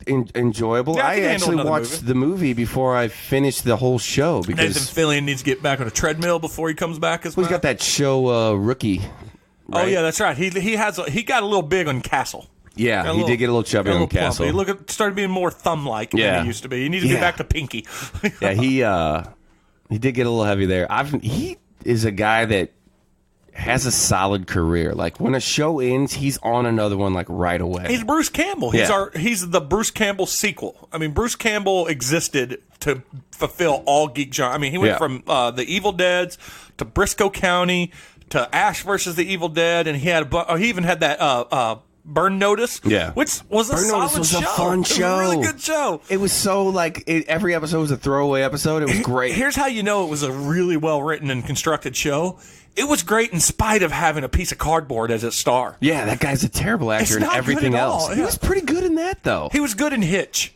enjoyable. Yeah, I actually watched the movie before I finished the whole show because Nathan Fillion needs to get back on a treadmill before he comes back as well. He's got that show Rookie. Right? Oh yeah, that's right. He got a little big on Castle. Yeah, he did get a little chubby on Castle. He started being more thumb-like than he used to be. He needs to get back to Pinky. Yeah, he did get a little heavy there. He is a guy that has a solid career. Like when a show ends, he's on another one like right away. He's Bruce Campbell. He's the Bruce Campbell sequel. I mean, Bruce Campbell existed to fulfill all geek genre. I mean, he went from the Evil Deads to Briscoe County to Ash versus the Evil Dead, and he even had that Burn Notice, which was a solid show. A fun show. It was a really good show. It was so like every episode was a throwaway episode. It was great. Here's how you know it was a really well written and constructed show. It was great in spite of having a piece of cardboard as its star. Yeah, that guy's a terrible actor in everything else. He was pretty good in that though. He was good in Hitch.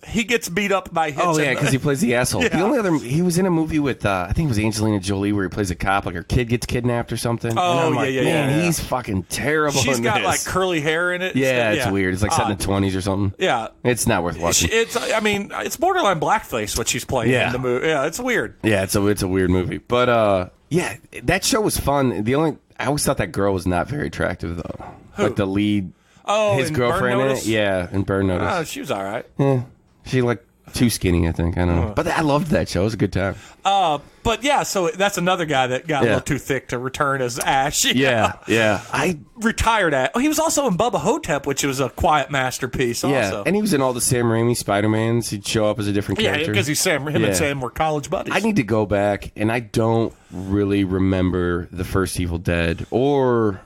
He gets beat up by Hitch. Oh yeah, because he plays the asshole. The only other he was in a movie with I think it was Angelina Jolie where he plays a cop, like her kid gets kidnapped or something. Oh man, he's fucking terrible. She's got like curly hair in it. Yeah, it's weird. It's like set in the 20s or something. Yeah, it's not worth watching. It's borderline blackface what she's playing in the movie. Yeah, it's weird. Yeah, it's a weird movie, but yeah, that show was fun. I always thought that girl was not very attractive though. Who? Like the lead, his girlfriend in it. Yeah, in Burn Notice. Oh, she was all right. Yeah. She like too skinny, I think. I don't know. But I loved that show. It was a good time. But yeah, so that's another guy that got a little too thick to return as Ash. Yeah. I retired at. Oh, he was also in Bubba Hotep, which was a quiet masterpiece. Also. And he was in all the Sam Raimi Spider-Mans. He'd show up as a different character. Yeah, because him and Sam were college buddies. I need to go back, and I don't really remember the first Evil Dead or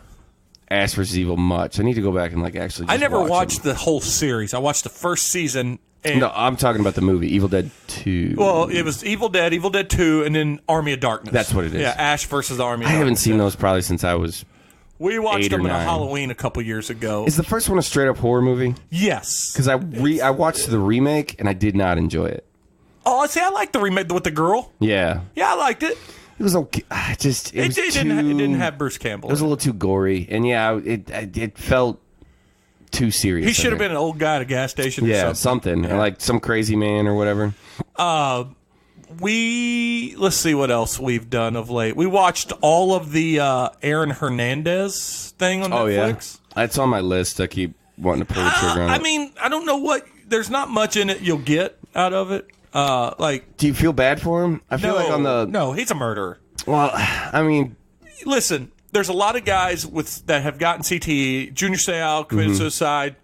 Ash vs. Evil much. I need to go back and like actually. I never watched the whole series. I watched the first season. No, I'm talking about the movie, Evil Dead 2. Well, it was Evil Dead 2, and then Army of Darkness. That's what it is. Yeah, Ash versus the Army of Darkness. I haven't Darkness. seen those probably since I was We watched 8 or them 9. on Halloween a couple years ago. Is the first one a straight-up horror movie? Yes. Because I watched the remake, and I did not enjoy it. Oh, see, I liked the remake with the girl. Yeah. Yeah, I liked it. It was okay. It didn't have Bruce Campbell. It was a little too gory, and it felt too serious. He should have been an old guy at a gas station. Yeah, or something. Yeah. Like some crazy man or whatever. Let's see what else we've done of late. We watched all of the Aaron Hernandez thing on Netflix. Yeah, it's on my list. I keep wanting to pull the trigger on it. I mean, I don't know what. There's not much in it you'll get out of it. Do you feel bad for him? I feel like no, he's a murderer. Well, I mean, listen. There's a lot of guys that have gotten CTE. Junior Seau committed suicide.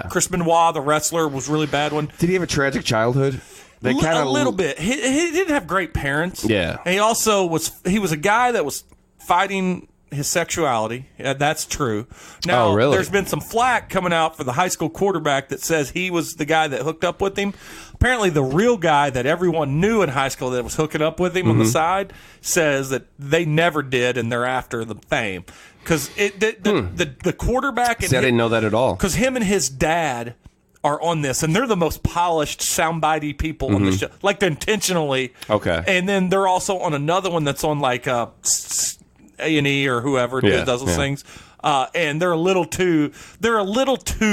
Chris Benoit, the wrestler, was a really bad one. Did he have a tragic childhood? A little bit. He didn't have great parents. Yeah. And he also was a guy that was fighting his sexuality. That's true. Now, really? There's been some flack coming out for the high school quarterback that says he was the guy that hooked up with him. Apparently, the real guy that everyone knew in high school that was hooking up with him on the side says that they never did, and they're after the fame. Because the quarterback... See, I didn't know that at all. Because him and his dad are on this, and they're the most polished, soundbitey people on the show. Like, they're intentionally... Okay. And then they're also on another one that's on, like, A&E or whoever does those things. And they're a little too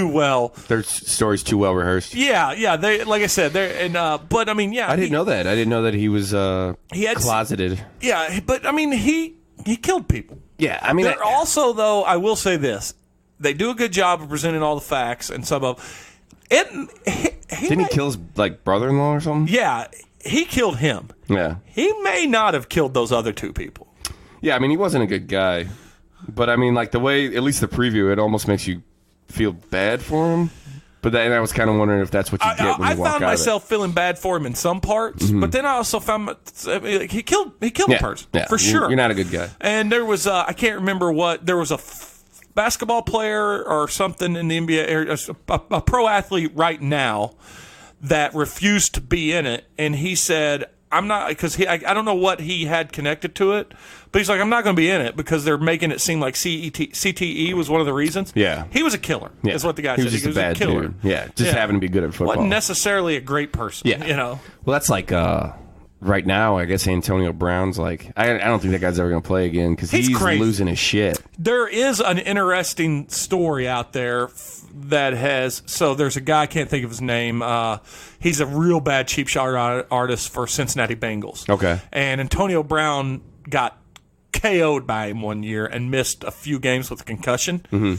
well. Their story's too well rehearsed. Yeah. They, like I said, but I mean, I didn't know that. I didn't know that he was closeted. Yeah, but I mean, he killed people. Yeah, I mean, also though, I will say this: they do a good job of presenting all the facts, and some of it. Didn't he kill his brother-in-law or something? Yeah, he killed him. Yeah, he may not have killed those other two people. Yeah, I mean, he wasn't a good guy. But, I mean, like, the way, at least the preview, it almost makes you feel bad for him. But then I was kind of wondering if that's what you get when you walk out of it. I found myself feeling bad for him in some parts, but then I also found he killed a person, for sure. You're not a good guy. And there was, I can't remember there was a basketball player or something in the NBA, a pro athlete right now that refused to be in it, and he said, I'm not, because I don't know what he had connected to it, but he's like, I'm not going to be in it because they're making it seem like CTE was one of the reasons. Yeah. He was a killer, is what the guy he said. Was just he was a bad killer. Dude. Yeah, just having to be good at football. Wasn't necessarily a great person, Well, that's like, right now, I guess Antonio Brown's like, I don't think that guy's ever going to play again because he's losing his shit. There is an interesting story out there that has, so there's a guy, I can't think of his name. He's a real bad cheap shot artist for Cincinnati Bengals. Okay. And Antonio Brown got KO'd by him one year and missed a few games with a concussion. Mm-hmm.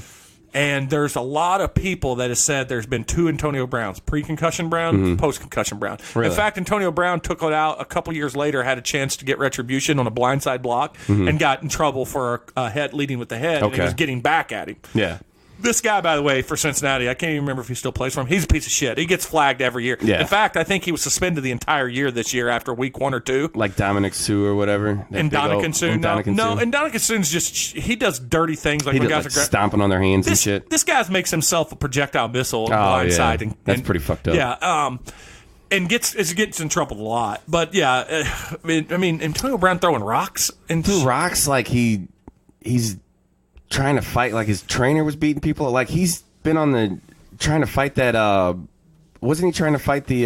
And there's a lot of people that have said there's been 2 Antonio Browns, pre-concussion Brown, post-concussion Brown. Really? In fact, Antonio Brown took it out a couple years later, had a chance to get retribution on a blindside block, and got in trouble for a head leading with the head, and he was getting back at him. Yeah. This guy, by the way, for Cincinnati, I can't even remember if he still plays for him. He's a piece of shit. He gets flagged every year. Yeah. In fact, I think he was suspended the entire year this year after week 1 or 2. Like Dominic Sue or whatever. And Ndamukong Suh. No, and Ndamukong Suh's just, he does dirty things. Like he when does, guys like, stomping on their hands and shit. This guy makes himself a projectile missile on the blind side. That's pretty fucked up. Yeah. And gets in trouble a lot. But, yeah, I mean, Antonio Brown throwing rocks. Rocks like he's trying to fight, like his trainer was beating people. Like he's been trying to fight that, wasn't he trying to fight the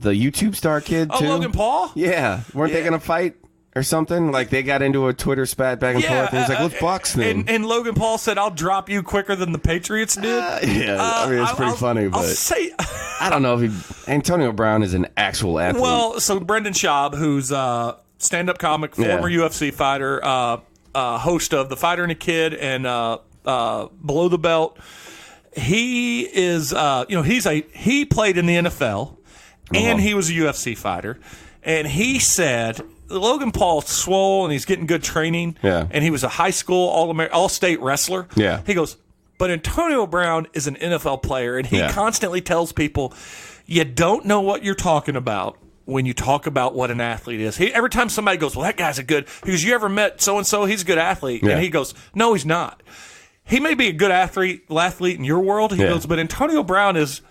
YouTube star kid too? Logan Paul? Yeah. Weren't they going to fight or something? Like they got into a Twitter spat back and forth. And he's like, let's box then. And Logan Paul said, I'll drop you quicker than the Patriots did. I mean, it's pretty funny, but I don't know if Antonio Brown is an actual athlete. Well, so Brendan Schaub, who's a stand-up comic, former UFC fighter, host of The Fighter and a Kid and Below the Belt. He is, he played in the NFL and he was a UFC fighter. And he said, Logan Paul's swole and he's getting good training. Yeah. And he was a high school all-state wrestler. Yeah. He goes, but Antonio Brown is an NFL player and he constantly tells people, you don't know what you're talking about when you talk about what an athlete is. Every time somebody goes, well, that guy's he goes, you ever met so-and-so? He's a good athlete. Yeah. And he goes, no, he's not. He may be a good athlete in your world. He goes, but Antonio Brown is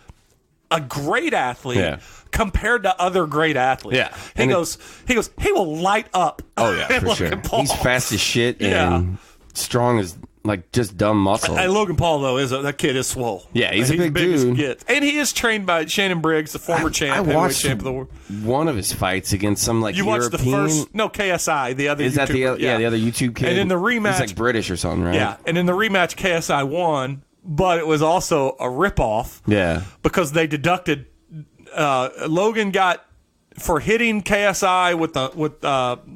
a great athlete compared to other great athletes. Yeah. He goes, he will light up. Oh, yeah, for sure. Paul. He's fast as shit and strong as, like, just dumb muscle. And Logan Paul, though, that kid is swole. Yeah, he's a big dude. And he is trained by Shannon Briggs, the former champ. I watched champ of the world. One of his fights against some, like, European. Watched the first, no, KSI, the other Is that the other YouTube kid? And in the rematch. He's, like, British or something, right? Yeah, and in the rematch, KSI won, but it was also a ripoff. Yeah. Because they deducted, Logan got, for hitting KSI with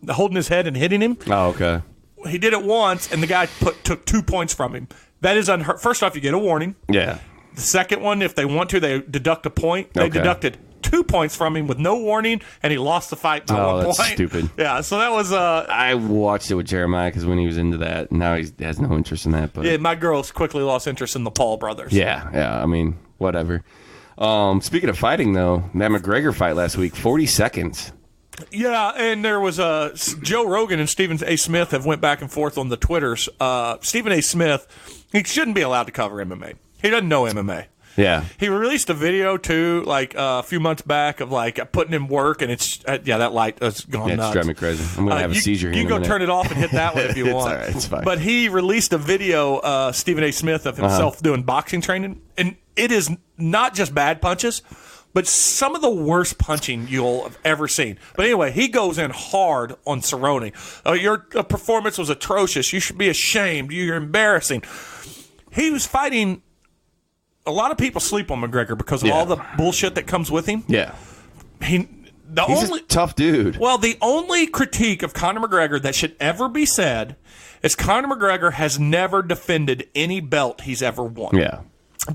holding his head and hitting him. Oh, okay. He did it once, and the guy took 2 points from him. That is unheard. First off, you get a warning. Yeah. The second one, if they want to, they deduct a point. They deducted 2 points from him with no warning, and he lost the fight by 1 point. That's stupid. Yeah, so that was... I watched it with Jeremiah because when he was into that, now he has no interest in that. But yeah, my girls quickly lost interest in the Paul brothers. Yeah, I mean, whatever. Speaking of fighting, though, that McGregor fight last week, 40 seconds. Yeah, and there was Joe Rogan and Stephen A. Smith have went back and forth on the Twitters. Stephen A. Smith, he shouldn't be allowed to cover MMA. He doesn't know MMA. Yeah. He released a video, too, like a few months back of, like, putting in work, and it's, that light has gone nuts. It's driving me crazy. I'm going to have a seizure here You can go turn it off and hit that one if you want. It's all right. It's fine. But he released a video, Stephen A. Smith, of himself doing boxing training, and it is not just bad punches, but some of the worst punching you'll have ever seen. But anyway, he goes in hard on Cerrone. Your performance was atrocious. You should be ashamed. You're embarrassing. He was fighting... A lot of people sleep on McGregor because of all the bullshit that comes with him. Yeah. He's a tough dude. Well, the only critique of Conor McGregor that should ever be said is Conor McGregor has never defended any belt he's ever won. Yeah.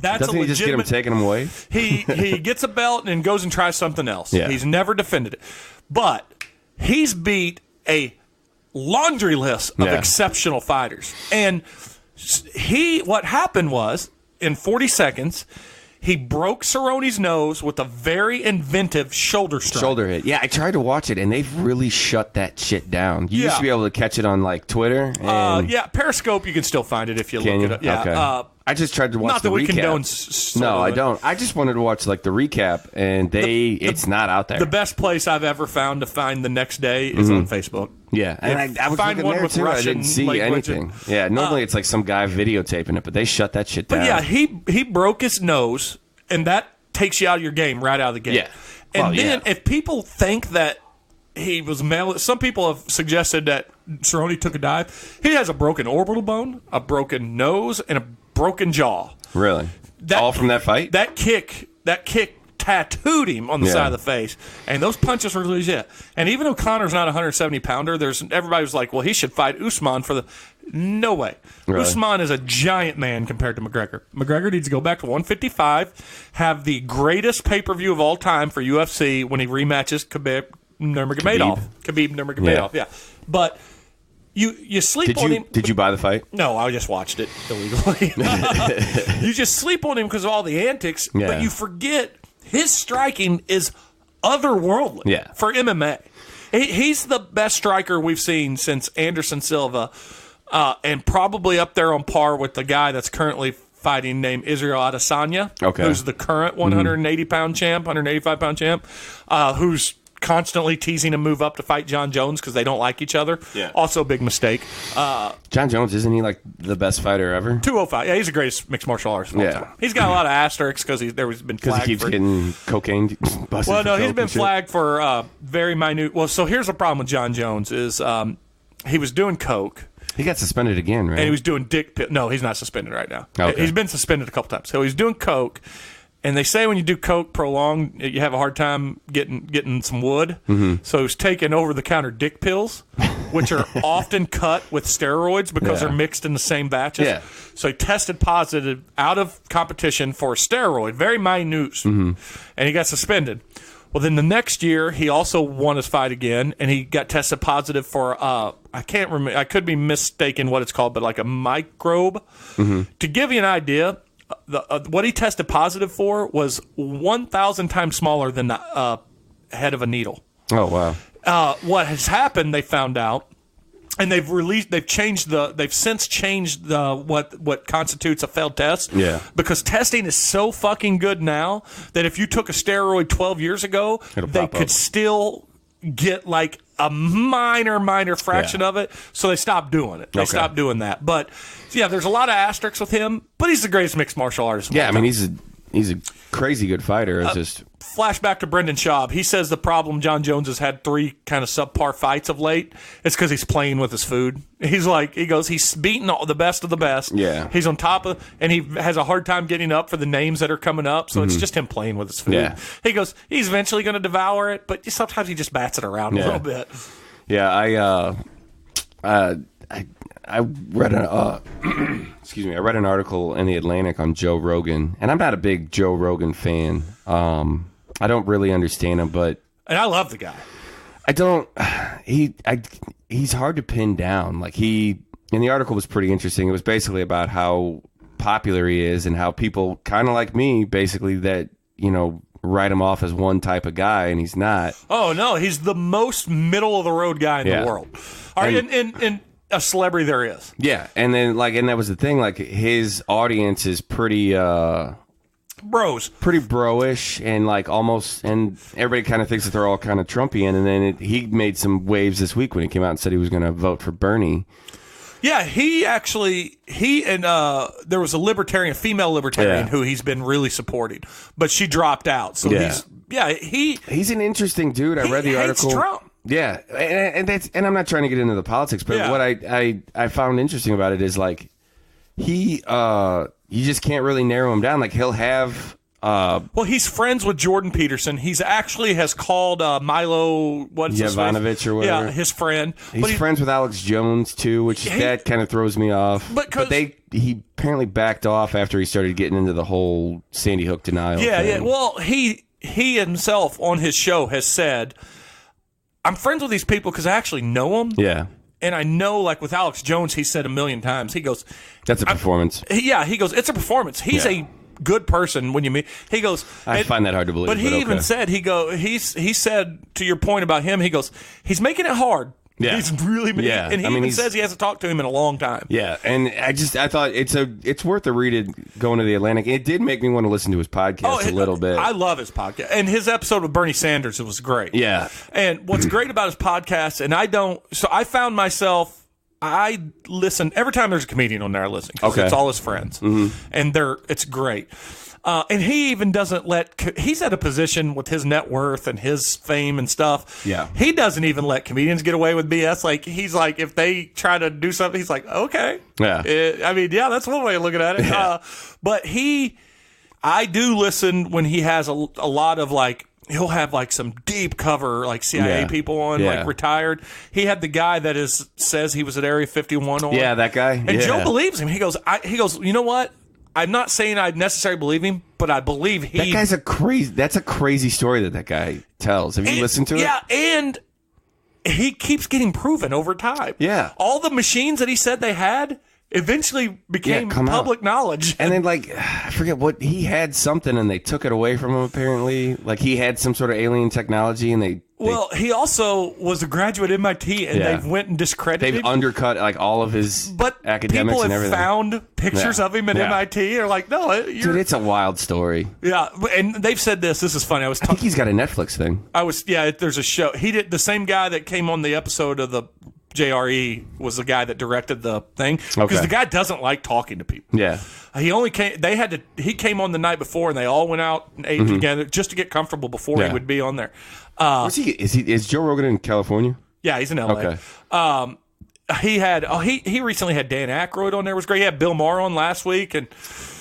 Doesn't he just get him taking him away? He gets a belt and goes and tries something else. Yeah. He's never defended it. But he's beat a laundry list of exceptional fighters. And what happened was, in 40 seconds, he broke Cerrone's nose with a very inventive shoulder strike. Shoulder hit. Yeah, I tried to watch it, and they've really shut that shit down. You used to be able to catch it on, like, Twitter. And Periscope, you can still find it if you look it up. Yeah. Okay. I just tried to watch Not the that we recap. condone. No, I don't. I just wanted to watch like the recap, and it's not out there. The best place I've ever found to find the next day is on Facebook. Yeah, and I was find looking one there with too. I Russian didn't see language anything. Yeah, normally it's like some guy videotaping it, but they shut that shit down. But yeah, he broke his nose, and that takes you out of your game right out of the gate. Yeah. And then if people think that he was male, some people have suggested that Cerrone took a dive. He has a broken orbital bone, a broken nose, and a broken jaw. Really? All from that fight? That kick tattooed him on the side of the face, and those punches were legit. And even though Connor's not a 170-pounder, everybody was like, well, he should fight Usman for the... No way. Really? Usman is a giant man compared to McGregor. McGregor needs to go back to 155, have the greatest pay-per-view of all time for UFC when he rematches Khabib Nurmagomedov. Yeah. But you sleep on him. Did you buy the fight? No, I just watched it illegally. You just sleep on him because of all the antics, but you forget his striking is otherworldly for MMA. He's the best striker we've seen since Anderson Silva, and probably up there on par with the guy that's currently fighting named Israel Adesanya, who's the current 180-pound champ, 185-pound champ, who's constantly teasing him move up to fight John Jones because they don't like each other. Yeah. Also a big mistake. John Jones, isn't he like the best fighter ever? 205. Yeah, he's the greatest mixed martial artist of all time. He's got a lot of asterisks because he's been flagged he keeps getting cocaine busted. Well, no, he's been flagged for very minute. Well, so here's the problem with John Jones is he was doing coke. He got suspended again, right? And he was doing dick pill. No, he's not suspended right now. Okay. He's been suspended a couple times. So he's doing coke. And they say when you do coke prolonged, you have a hard time getting some wood. Mm-hmm. So he's taking over-the-counter dick pills, which are often cut with steroids because they're mixed in the same batches. Yeah. So he tested positive out of competition for a steroid, very minute, and he got suspended. Well, then the next year, he also won his fight again, and he got tested positive for, I can't remember, I could be mistaken what it's called, but like a microbe. Mm-hmm. To give you an idea, what he tested positive for was 1,000 times smaller than the head of a needle. Oh, wow. What has happened, they found out, and they've since changed what constitutes a failed test. Yeah. Because testing is so fucking good now that if you took a steroid 12 years ago, they could still get like a minor fraction of it, so they stopped doing it. They stopped doing that. But yeah, there's a lot of asterisks with him, but he's the greatest mixed martial artist. Yeah, I mean he's a crazy good fighter. It's just flashback to Brendan Schaub. He says the problem John Jones has had 3 kind of subpar fights of late. It's because he's playing with his food. He goes, he's beating all the best of the best. Yeah, he's on top of, and he has a hard time getting up for the names that are coming up. So it's just him playing with his food. Yeah. He goes, he's eventually going to devour it, but sometimes he just bats it around a little bit. Yeah, I read an I read an article in the Atlantic on Joe Rogan, and I'm not a big Joe Rogan fan. I don't really understand him, and I love the guy. I don't. He's hard to pin down. Like and the article was pretty interesting. It was basically about how popular he is and how people kind of like me, basically that write him off as one type of guy, and he's not. Oh no, he's the most middle of the road guy in the world. In a celebrity there is. Yeah, and then and that was the thing. Like his audience is pretty bros, pretty bro-ish, and almost, and everybody kind of thinks that they're all kind of Trumpian. And then he made some waves this week when he came out and said he was going to vote for Bernie. Yeah, there was a female libertarian who he's been really supporting, but she dropped out. So he's an interesting dude. I read the article. Trump. Yeah, and I'm not trying to get into the politics, but what I found interesting about it is you just can't really narrow him down. Like he'll have. Well, he's friends with Jordan Peterson. He's actually has called Milo Jovanovic or whatever. Yeah, his friend. He's friends with Alex Jones too, which that kind of throws me off. But he apparently backed off after he started getting into the whole Sandy Hook denial. Yeah, thing. yeah. Well, he himself on his show has said, "I'm friends with these people because I actually know them." Yeah. And I know, with Alex Jones, he said 1,000,000 times. He goes, "That's a performance." He goes, "It's a performance." He's a good person when you meet. He goes, I find that hard to believe. But he even said, he said, to your point about him, he goes, he's making it hard Yeah. He's really yeah. And he even says he hasn't talked to him in a long time. Yeah, and I thought it's worth a read going to the Atlantic. It did make me want to listen to his podcast a little bit. I love his podcast. And his episode with Bernie Sanders, it was great. Yeah. And what's great about his podcast, and I found myself, I listen, every time there's a comedian on there, I listen. Because it's all his friends. Mm-hmm. And it's great. And he even doesn't he's at a position with his net worth and his fame and stuff. Yeah. He doesn't even let comedians get away with BS. Like, he's like, if they try to do something, he's like, okay. Yeah. That's one way of looking at it. Yeah. But I do listen when he has a lot of like, he'll have like some deep cover, like CIA people on, like retired. He had the guy that says he was at Area 51 on. Yeah, that guy. And Joe believes him. He goes, you know what? I'm not saying I necessarily believe him, but I believe that guy's that's a crazy story that guy tells. Have you listened to it? Yeah, and he keeps getting proven over time. Yeah. All the machines that he said they had eventually became public knowledge. And then, like, I forget what, he had something and they took it away from him, apparently. Like, he had some sort of alien technology and they well, he also was a graduate at MIT, and they've went and discredited him. They've undercut, like, all of his academics and everything. People have found pictures of him at MIT. They're like, no. Dude, it's a wild story. Yeah, and they've said this. This is funny. I think he's got a Netflix thing. There's a show. He did the same guy that came on the episode of the JRE was the guy that directed the thing because the guy doesn't like talking to people. Yeah, he only came. He came on the night before, and they all went out and ate together just to get comfortable before he would be on there. Is Joe Rogan in California? Yeah, he's in LA. Okay. He recently had Dan Aykroyd on there. It was great. He had Bill Maher on last week, and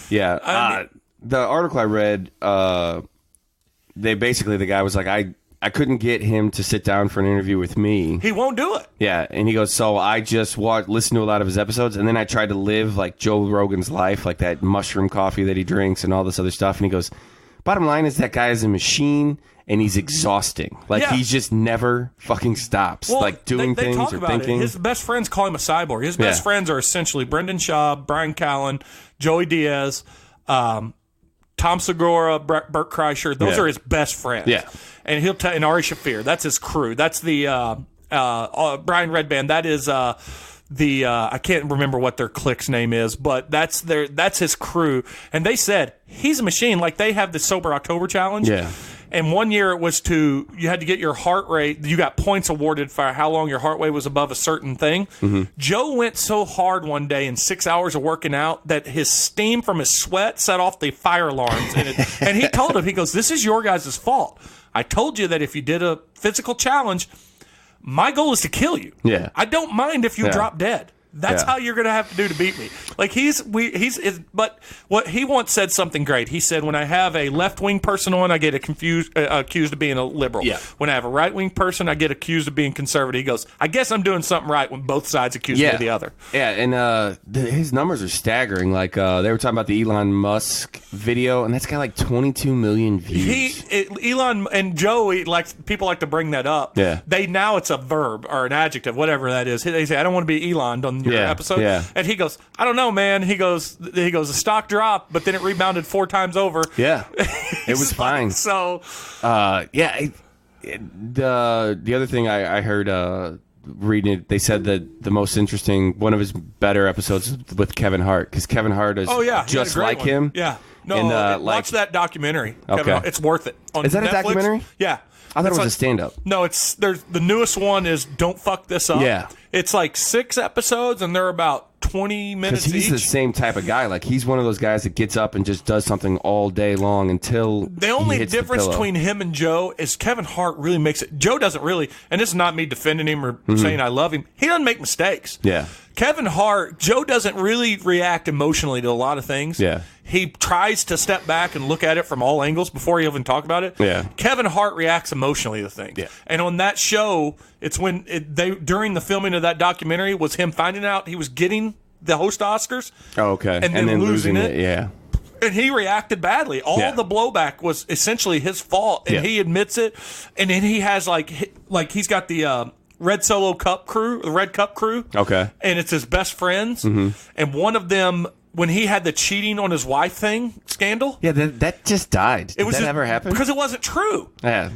the article I read, they basically, the guy was like, I couldn't get him to sit down for an interview with me. He won't do it. Yeah, and he goes, so I just listened to a lot of his episodes, and then I tried to live like Joe Rogan's life, like that mushroom coffee that he drinks and all this other stuff. And he goes, bottom line is that guy is a machine, and he's exhausting. Like, he just never fucking stops, doing they things talk or about thinking. It. His best friends call him a cyborg. His best friends are essentially Brendan Schaub, Brian Callen, Joey Diaz, Tom Segura, Burt Kreischer. Those are his best friends. Yeah. And he'll tell, and Ari Shafir, that's his crew. That's the Brian Redband. That is I can't remember what their clique's name is, but that's his crew. And they said he's a machine. Like, they have the Sober October challenge. Yeah. And one year it was you had to get your heart rate. You got points awarded for how long your heart rate was above a certain thing. Mm-hmm. Joe went so hard one day in 6 hours of working out that his steam from his sweat set off the fire alarms. And he told him, he goes, this is your guys' fault. I told you that if you did a physical challenge, my goal is to kill you. Yeah. I don't mind if you drop dead. That's how you're going to have to do to beat me. Like, but what he once said something great. He said, when I have a left-wing person on, I get accused of being a liberal. Yeah. When I have a right-wing person, I get accused of being conservative. He goes, I guess I'm doing something right when both sides accuse me of the other. Yeah, and his numbers are staggering. Like, they were talking about the Elon Musk video, and that's got like 22 million views. Elon and Joey, people like to bring that up. Yeah. Now it's a verb or an adjective, whatever that is. They say, I don't want to be Elon on your episode. Yeah. And he goes, I don't know, man. He goes, the stock dropped, but then it rebounded 4 times over. Yeah. It was fine. So, the other thing I heard reading it, they said that the most interesting, one of his better episodes is with Kevin Hart, because Kevin Hart is just like him. Yeah. No, watch that documentary. Okay. It's worth it. Is that Netflix. A documentary? Yeah. I thought it was a stand-up. No, there's the newest one is Don't Fuck This Up. Yeah. It's like 6 episodes, and they're about 20 minutes each. Because he's the same type of guy. Like, he's one of those guys that gets up and just does something all day long until the only difference between him and Joe is Kevin Hart really makes it. Joe doesn't really, and this is not me defending him or saying I love him. He doesn't make mistakes. Yeah. Kevin Hart, Joe doesn't really react emotionally to a lot of things. Yeah. He tries to step back and look at it from all angles before he even talk about it. Yeah. Kevin Hart reacts emotionally to things. Yeah. And on that show, it's when during the filming of that documentary was him finding out he was getting the host Oscars. Oh, okay. And then losing it. Yeah. And he reacted badly. All the blowback was essentially his fault, and he admits it. And then he has like he's got the Red Solo Cup crew, the Red Cup crew. Okay. And it's his best friends. Mm-hmm. And one of them, when he had the cheating on his wife thing scandal. Yeah, that just died. Did that ever happen? Because it wasn't true. Yeah.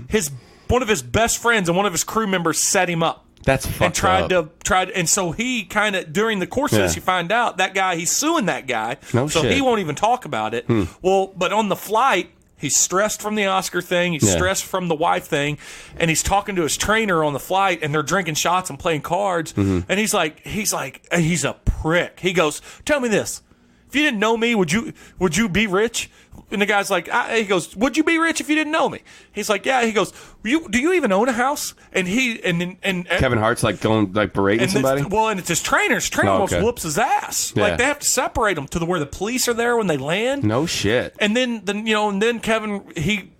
One of his best friends and one of his crew members set him up. That's fucked and and so he kind of during the course of this, you find out that guy, he's suing that guy. No so shit. he won't even talk about it. Well, but on the flight, he's stressed from the Oscar thing. He's stressed from the wife thing, and he's talking to his trainer on the flight, and they're drinking shots and playing cards. And he's a prick. He goes, "Tell me this: if you didn't know me, would you be rich?" And the guy's like, he goes, "Would you be rich if you didn't know me?" He's like, "Yeah." He goes, "Do you even own a house?" And Kevin Hart's like going like berating somebody. And it's his trainer. His trainer almost whoops his ass. Yeah. Like they have to separate them to where the police are there when they land. No shit. And then Kevin, he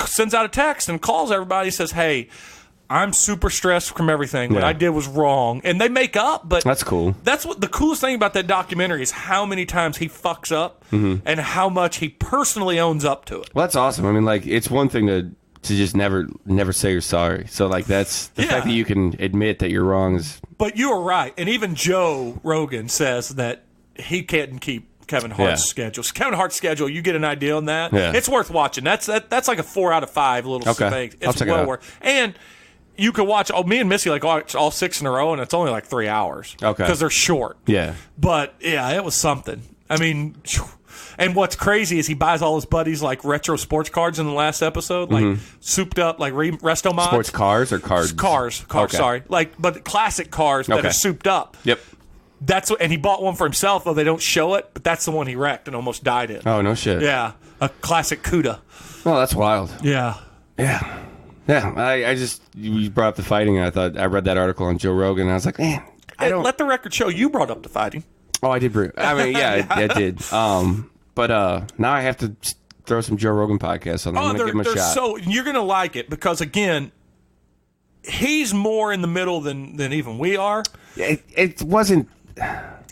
sends out a text and calls everybody. He says, "Hey, I'm super stressed from everything. What I did was wrong." And they make up, but that's cool. That's what the coolest thing about that documentary is, how many times he fucks up and how much he personally owns up to it. Well, that's awesome. I mean, like, it's one thing to just never say you're sorry. So, like, that's the fact that you can admit that you're wrong is. But you were right. And even Joe Rogan says that he can't keep Kevin Hart's schedule. So Kevin Hart's schedule, you get an idea on that. Yeah. It's worth watching. That's like a 4 out of 5 little thing. It's well worth. And you could watch. Me and Missy watch all 6 in a row, and it's only like 3 hours. Okay, because they're short. Yeah, but it was something. I mean, and what's crazy is he buys all his buddies like retro sports cards in the last episode, like souped up like resto mods. Sports cars or cards? Cars. Okay. Sorry, but classic cars that are souped up. Yep. And he bought one for himself, though they don't show it. But that's the one he wrecked and almost died in. Oh no shit. Yeah, a classic CUDA. Oh, that's wild. Yeah. Yeah. Yeah, I just, you brought up the fighting, and I read that article on Joe Rogan, and I was like, man, let the record show you brought up the fighting. Oh, I did. I mean, yeah, I did. But now I have to throw some Joe Rogan podcasts on. I'm going to give him a shot. So you're going to like it because, again, he's more in the middle than even we are. It wasn't.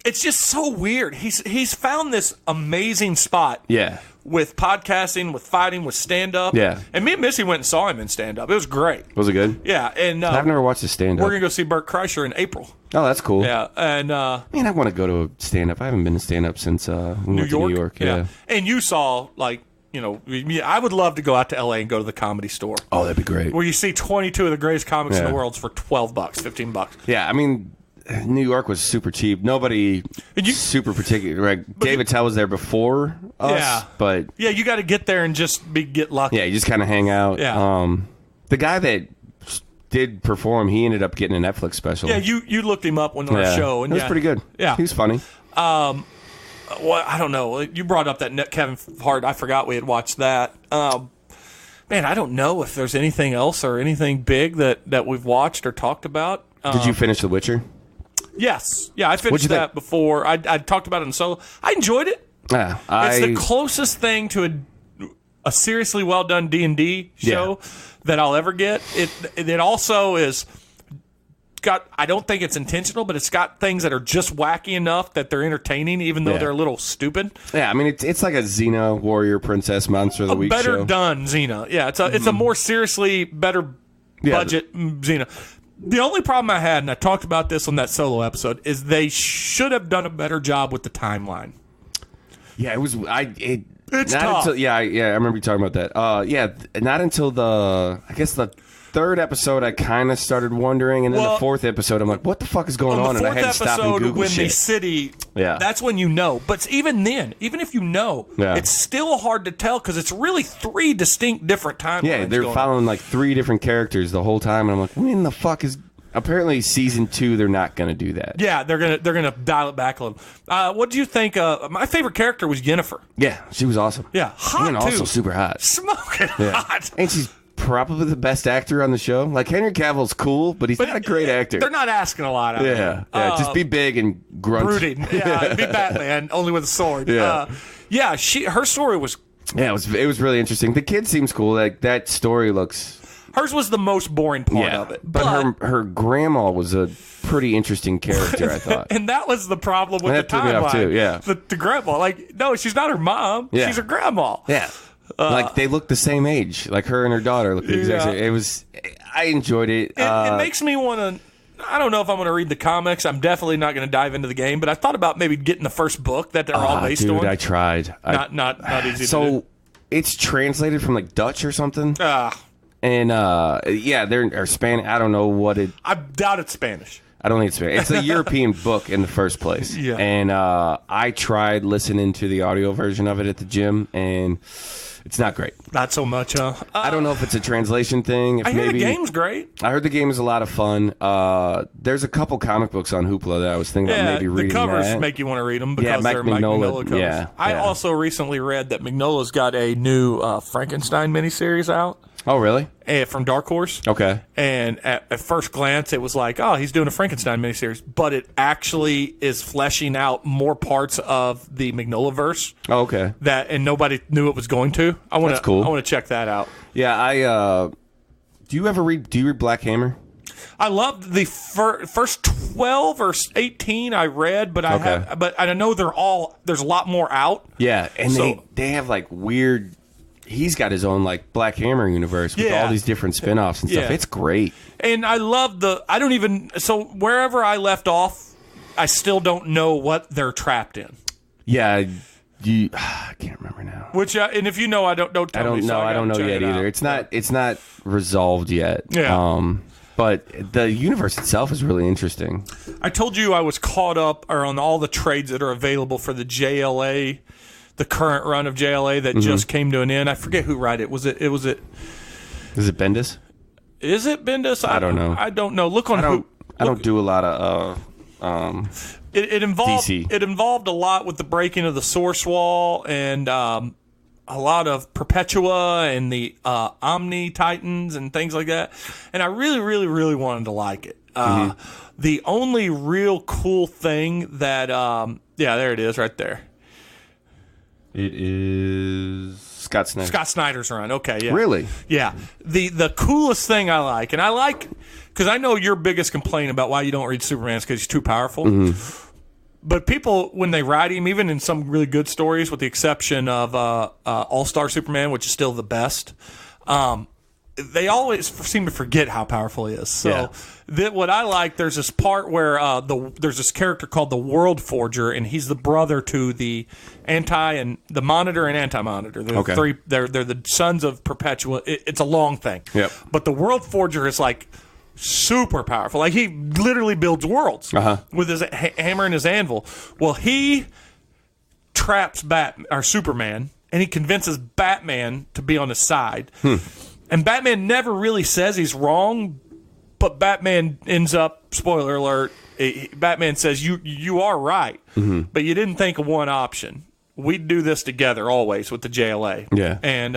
It's just so weird. He's found this amazing spot. Yeah. With podcasting, with fighting, with stand-up. Yeah. And me and Missy went and saw him in stand-up. It was great. Was it good? Yeah. And I've never watched a stand-up. We're going to go see Bert Kreischer in April. Oh, that's cool. Yeah. And man, I want to go to a stand-up. I haven't been to stand-up since we went to New York. Yeah. And you saw, I would love to go out to L.A. and go to the Comedy Store. Oh, that'd be great. Where you see 22 of the greatest comics in the world for $12, $15. Yeah, I mean, New York was super cheap. Nobody super particular. Like Dave Attell was there before us, but you got to get there and just get lucky. Yeah, you just kind of hang out. Yeah. The guy that did perform, he ended up getting a Netflix special. Yeah, you looked him up on our show, and it was pretty good. Yeah, he was funny. Well, I don't know. You brought up that Kevin Hart. I forgot we had watched that. Man, I don't know if there's anything else or anything big that we've watched or talked about. Did you finish The Witcher? Yes. Yeah, I finished that before. I talked about it in Solo. I enjoyed it. Yeah, it's the closest thing to a seriously well done D&D show that I'll ever get. It also is got. I don't think it's intentional, but it's got things that are just wacky enough that they're entertaining, even though they're a little stupid. Yeah, I mean it's like a Xena Warrior Princess Monster of the Week better show. Done Xena. Yeah, it's a more seriously better budget Xena. The only problem I had, and I talked about this on that Solo episode, is they should have done a better job with the timeline. Yeah, it was. It's not tough. Until, I remember you talking about that. Not until the third episode, I kind of started wondering, and then the fourth episode, I'm like, what the fuck is going on? And I had to stop and Google when shit. the city, that's when you know. But even then, even if you know, it's still hard to tell because it's really 3 distinct different timelines. Yeah, they're following like 3 different characters the whole time, and I'm like, when the fuck is? Apparently, season 2, they're not going to do that. Yeah, they're gonna dial it back a little. What do you think? My favorite character was Yennefer. Yeah, she was awesome. Yeah, hot and too. Also super hot, smoking hot, and she's probably the best actor on the show. Like Henry Cavill's cool, but he's not a great actor. They're not asking a lot out of him. Yeah, just be big and grunt. Brooding. Yeah, be Batman, only with a sword. Yeah, her story was. Yeah, it was really interesting. The kid seems cool. Like that story looks. Hers was the most boring part of it. But her grandma was a pretty interesting character, I thought. And that was the problem with the timeline. That took me off too, yeah. The grandma. Like, no, she's not her mom. Yeah. She's her grandma. Yeah. Like, they look the same age. Like, her and her daughter look the exact same. It was... I enjoyed it. It makes me want to... I don't know if I'm going to read the comics. I'm definitely not going to dive into the game. But I thought about maybe getting the first book that they're all based on. I tried. Not easy to do. So, it's translated from, like, Dutch or something? And they're Spanish. I don't know what it. I doubt it's Spanish. I don't think it's Spanish. It's a European book in the first place. Yeah. And I tried listening to the audio version of it at the gym, and it's not great. Not so much, huh? I don't know if it's a translation thing. If I hear maybe the game's great. I heard the game is a lot of fun. There's a couple comic books on Hoopla that I was thinking about maybe reading. The covers that. make you want to read them because Mike they're Mike Mignola covers. Yeah, I also recently read that Mignola's got a new Frankenstein miniseries out. Oh, really? From Dark Horse. Okay. And at first glance, it was like, oh, he's doing a Frankenstein miniseries. But it actually is fleshing out more parts of the Mignola-verse. Oh, okay. And nobody knew it was going to. That's cool. I want to check that out. Yeah, do you read Black Hammer? I loved the first 12 or 18 I read, but I know there's a lot more out. Yeah, and they have like weird. He's got his own like Black Hammer universe with all these different spin-offs and stuff. Yeah. It's great. And I love so wherever I left off, I still don't know what they're trapped in. Yeah, I can't remember now. Which and if you know, I don't tell me. I don't know yet either. It's not resolved yet. Yeah. But the universe itself is really interesting. I told you I was caught up on all the trades that are available for the JLA. The current run of JLA that just came to an end. I forget who wrote it. Was it? Is it Bendis? Is it Bendis? I don't know. I don't know. Look on who. I don't do a lot of. It involved DC. It involved a lot with the breaking of the Source Wall and a lot of Perpetua and the Omni Titans and things like that. And I really, really, really wanted to like it. The only real cool thing that there it is, right there. It is Scott Snyder. Scott Snyder's run. Okay, yeah. Really? Yeah. The coolest thing I like, and I like, because I know your biggest complaint about why you don't read Superman is because he's too powerful. But people, when they write him, even in some really good stories, with the exception of All-Star Superman, which is still the best, they always seem to forget how powerful he is. So what I like, there's this part where there's this character called the World Forger, and he's the brother to the the Monitor and Anti-Monitor. They're the sons of Perpetua. It's a long thing. Yep. But the World Forger is like super powerful. Like he literally builds worlds with his hammer and his anvil. Well, he traps Superman, and he convinces Batman to be on his side. And Batman never really says he's wrong, but Batman ends up, spoiler alert, Batman says, you are right, but you didn't think of one option. We'd do this together always with the JLA. Yeah. And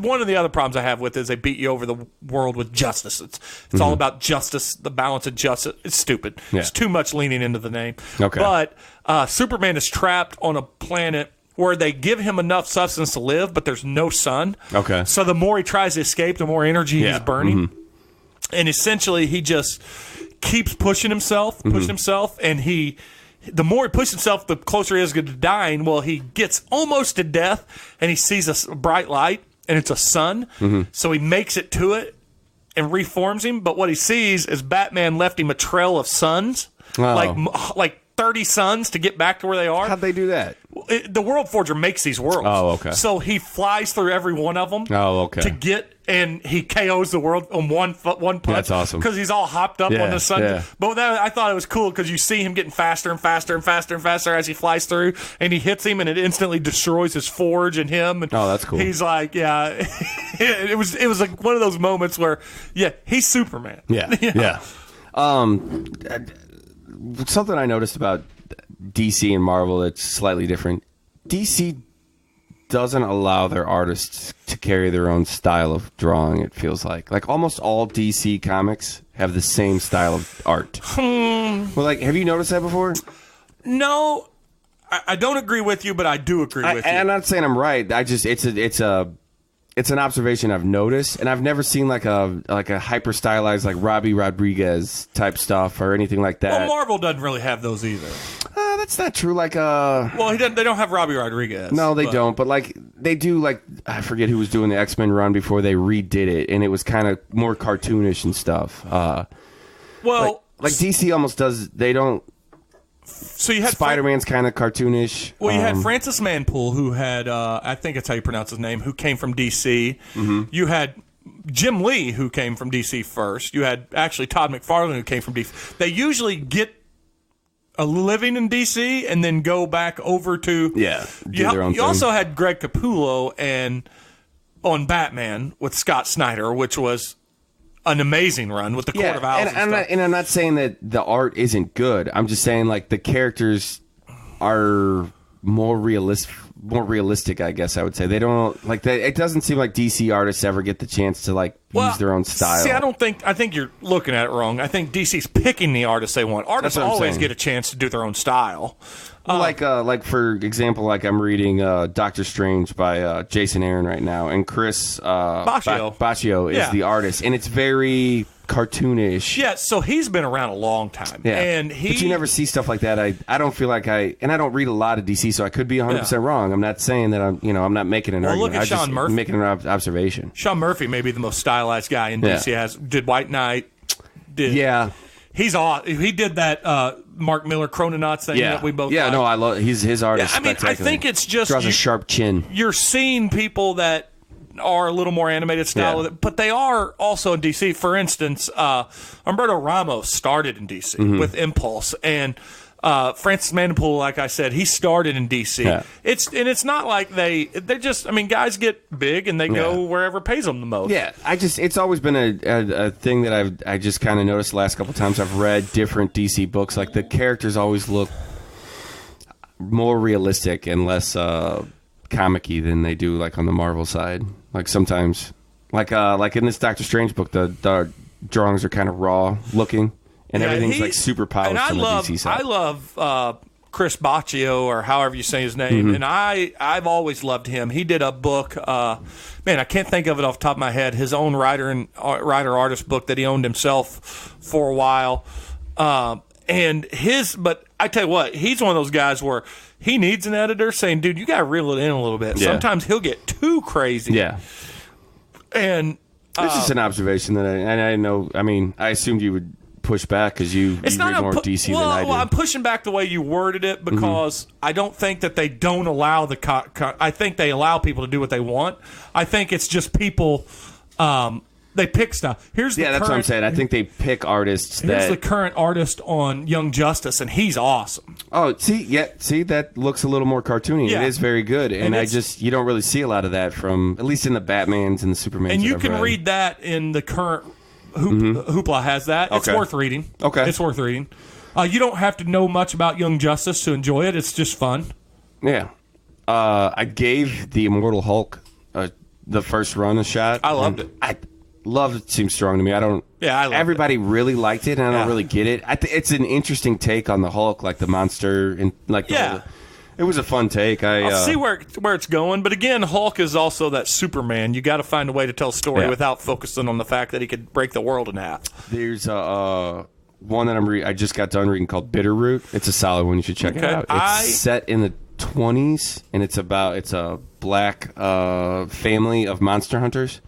one of the other problems I have with it is they beat you over the world with justice. It's all about justice, the balance of justice. It's stupid. Yeah. It's too much leaning into the name. Okay. But Superman is trapped on a planet where they give him enough substance to live, but there's no sun. Okay. So the more he tries to escape, the more energy he's burning. And essentially, he just keeps pushing himself, and the more he pushes himself, the closer he is to dying. Well, he gets almost to death, and he sees a bright light, and it's a sun. So he makes it to it and reforms him. But what he sees is Batman left him a trail of suns, like 30 suns to get back to where they are. How'd they do that? The World Forger makes these worlds. Oh, okay. So he flies through every one of them. Oh, okay. To get, and he KOs the world on one punch. That's awesome. Because he's all hopped up on the sun. Yeah. But I thought it was cool because you see him getting faster and faster and faster and faster as he flies through, and he hits him, and it instantly destroys his forge and him. And oh, that's cool. He's like, it was like one of those moments where, he's Superman. Yeah. Something I noticed about DC and Marvel that's slightly different. DC doesn't allow their artists to carry their own style of drawing, it feels like. Like almost all DC comics have the same style of art. Well, like, have you noticed that before? No, I don't agree with you, but I do agree with you. I'm not saying I'm right. It's an observation I've noticed, and I've never seen like a hyper stylized like Robbie Rodriguez type stuff or anything like that. Well, Marvel doesn't really have those either. That's not true. Like well, they don't have Robbie Rodriguez. No, they don't. But like they do. Like I forget who was doing the X-Men run before they redid it, and it was kind of more cartoonish and stuff. Well, like DC almost does. They don't. So you had Spider-Man's kind of cartoonish. Well, you had Francis Manpool, who had I think that's how you pronounce his name, who came from DC. You had Jim Lee, who came from DC first. You had actually Todd McFarlane, who came from DC. They usually get a living in DC and then go back over to do their own thing. You also had Greg Capullo on Batman with Scott Snyder, which was an amazing run with the Court of Owls. And I'm not saying that the art isn't good. I'm just saying like the characters are more realistic, I guess I would say. They don't it doesn't seem like DC artists ever get the chance to use their own style. See, I think you're looking at it wrong. I think DC's picking the artists they want. Artists always get a chance to do their own style. Like for example, I'm reading Doctor Strange by Jason Aaron right now, and Chris Baccio is the artist, and it's very cartoonish. Yeah, so he's been around a long time. Yeah. And but you never see stuff like that. I don't feel like and I don't read a lot of DC, so I could be 100% wrong. I'm not saying that I'm not making an argument. Look at Sean Murphy. I'm making an observation. Sean Murphy may be the most stylized guy in DC. Did White Knight. He's awesome. He did that Mark Miller Chrononauts thing that we both liked. No, I love his art is spectacular. I think it's just draws a sharp chin. You're seeing people that are a little more animated style with it, but they are also in DC. For instance, Humberto Ramos started in DC with Impulse, and Francis Manapul, like I said, he started in DC. Yeah. It's not like they just, guys get big and they go wherever pays them the most. Yeah, it's always been a thing that I just kind of noticed the last couple times I've read different DC books. Like the characters always look more realistic and less comic-y than they do on the Marvel side. Like sometimes, like in this Doctor Strange book, the drawings are kind of raw looking. And everything's super polished on the DC side. I love Chris Baccio, or however you say his name, and I've always loved him. He did a book, I can't think of it off the top of my head, his own writer-artist book that he owned himself for a while. But I tell you what, he's one of those guys where he needs an editor saying, dude, you got to reel it in a little bit. Yeah. Sometimes he'll get too crazy. Yeah. And it's just an observation that I know, I assumed you would push back because you read more DC than I do. Well, I'm pushing back the way you worded it because I don't think that they don't allow I think they allow people to do what they want. I think it's just people they pick stuff. That's what I'm saying. I think they pick artists. Here's the current artist on Young Justice, and he's awesome. Oh, see, that looks a little more cartoony. Yeah. It is very good, and you don't really see a lot of that from, at least in the Batmans and the Supermans. And you can read that in the current. Hoopla has that. It's worth reading. Okay. It's worth reading. You don't have to know much about Young Justice to enjoy it. It's just fun. Yeah. I gave the Immortal Hulk the first run a shot. I loved it. I loved it. Seems strong to me. I don't. Yeah, I loved everybody really liked it, and I don't really get it. it's an interesting take on the Hulk, like the monster, and it was a fun take. I'll see where it's going, but again, Hulk is also that Superman. You got to find a way to tell a story without focusing on the fact that he could break the world in half. There's one that I just got done reading called Bitterroot. It's a solid one. You should check it out. It's set in the 20s, and it's a black family of monster hunters.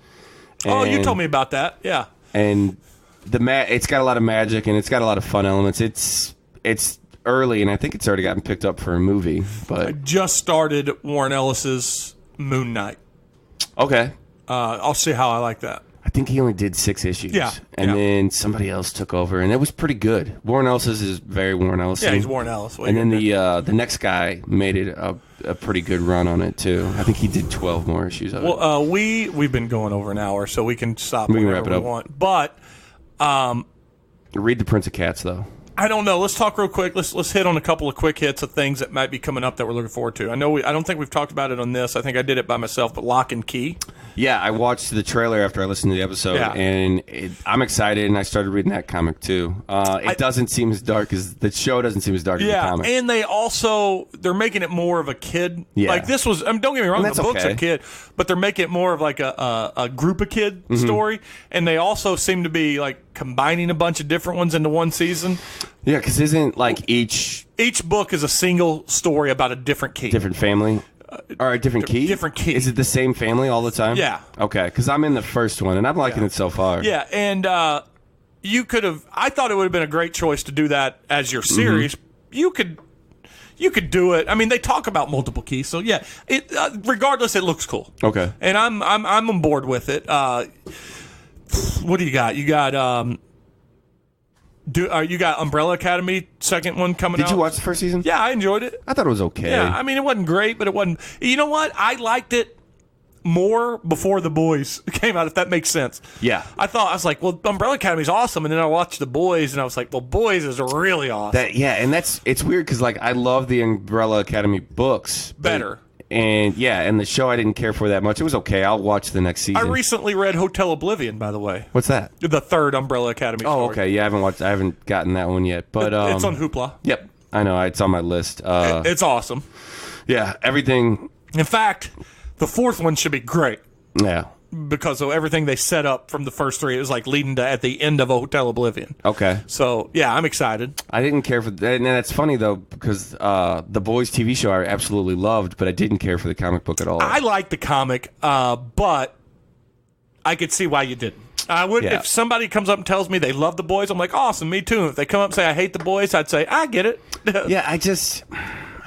And, you told me about that. Yeah. And it's got a lot of magic, and it's got a lot of fun elements. It's early, and I think it's already gotten picked up for a movie. But I just started Warren Ellis's Moon Knight. Okay. I'll see how I like that. I think he only did 6 issues. Yeah. And then somebody else took over, and it was pretty good. Warren Ellis is very Warren Ellis. Yeah, he's Warren Ellis. And then the next guy made it a pretty good run on it, too. I think he did 12 more issues of it. Well, we've been going over an hour, so we can stop whenever wrap it up. we want. But read The Prince of Cats, though. I don't know. Let's talk real quick. Let's hit on a couple of quick hits of things that might be coming up that we're looking forward to. I don't think we've talked about it on this. I think I did it by myself, but Lock and Key. Yeah, I watched the trailer after I listened to the episode, and I'm excited, and I started reading that comic, too. It doesn't seem as dark as the show doesn't seem as dark as the comic. And they're making it more of a kid. Yeah. Like this was, don't get me wrong, the book's a kid, but they're making it more of like a group of kid story, and they also seem to be like combining a bunch of different ones into one season. Yeah, because isn't like each book is a single story about a different key. Different family? Or a different key? Different key. Is it the same family all the time? Yeah. Okay, because I'm in the first one, and I'm liking it so far. Yeah, and I thought it would have been a great choice to do that as your series. You could do it. I mean, they talk about multiple keys, so yeah. Regardless, it looks cool. Okay. And I'm on board with it. What do you got? You got you got Umbrella Academy, second one coming out. Did you watch the first season? Yeah, I enjoyed it. I thought it was okay. Yeah, I mean, it wasn't great, but it wasn't. You know what? I liked it more before The Boys came out, if that makes sense. Yeah. I was like, well, Umbrella Academy's awesome, and then I watched The Boys, and I was like, well, Boys is really awesome. It's weird because like I love the Umbrella Academy books better. And the show I didn't care for that much. It was okay. I'll watch the next season. I recently read Hotel Oblivion, by the way. What's that? The third Umbrella Academy story. Oh, okay. Yeah, I haven't gotten that one yet. But it's on Hoopla. Yep. I know. It's on my list. It's awesome. Yeah, everything. In fact, the fourth one should be great. Yeah. Because of everything they set up from the first three. It was like leading to at the end of Hotel Oblivion. Okay. So, yeah, I'm excited. I didn't care for that. And it's funny, though, because the Boys TV show I absolutely loved, but I didn't care for the comic book at all. I like the comic, but I could see why you didn't. I would if somebody comes up and tells me they love the Boys. I'm like, awesome, me too. If they come up and say I hate the Boys, I'd say I get it. Yeah, I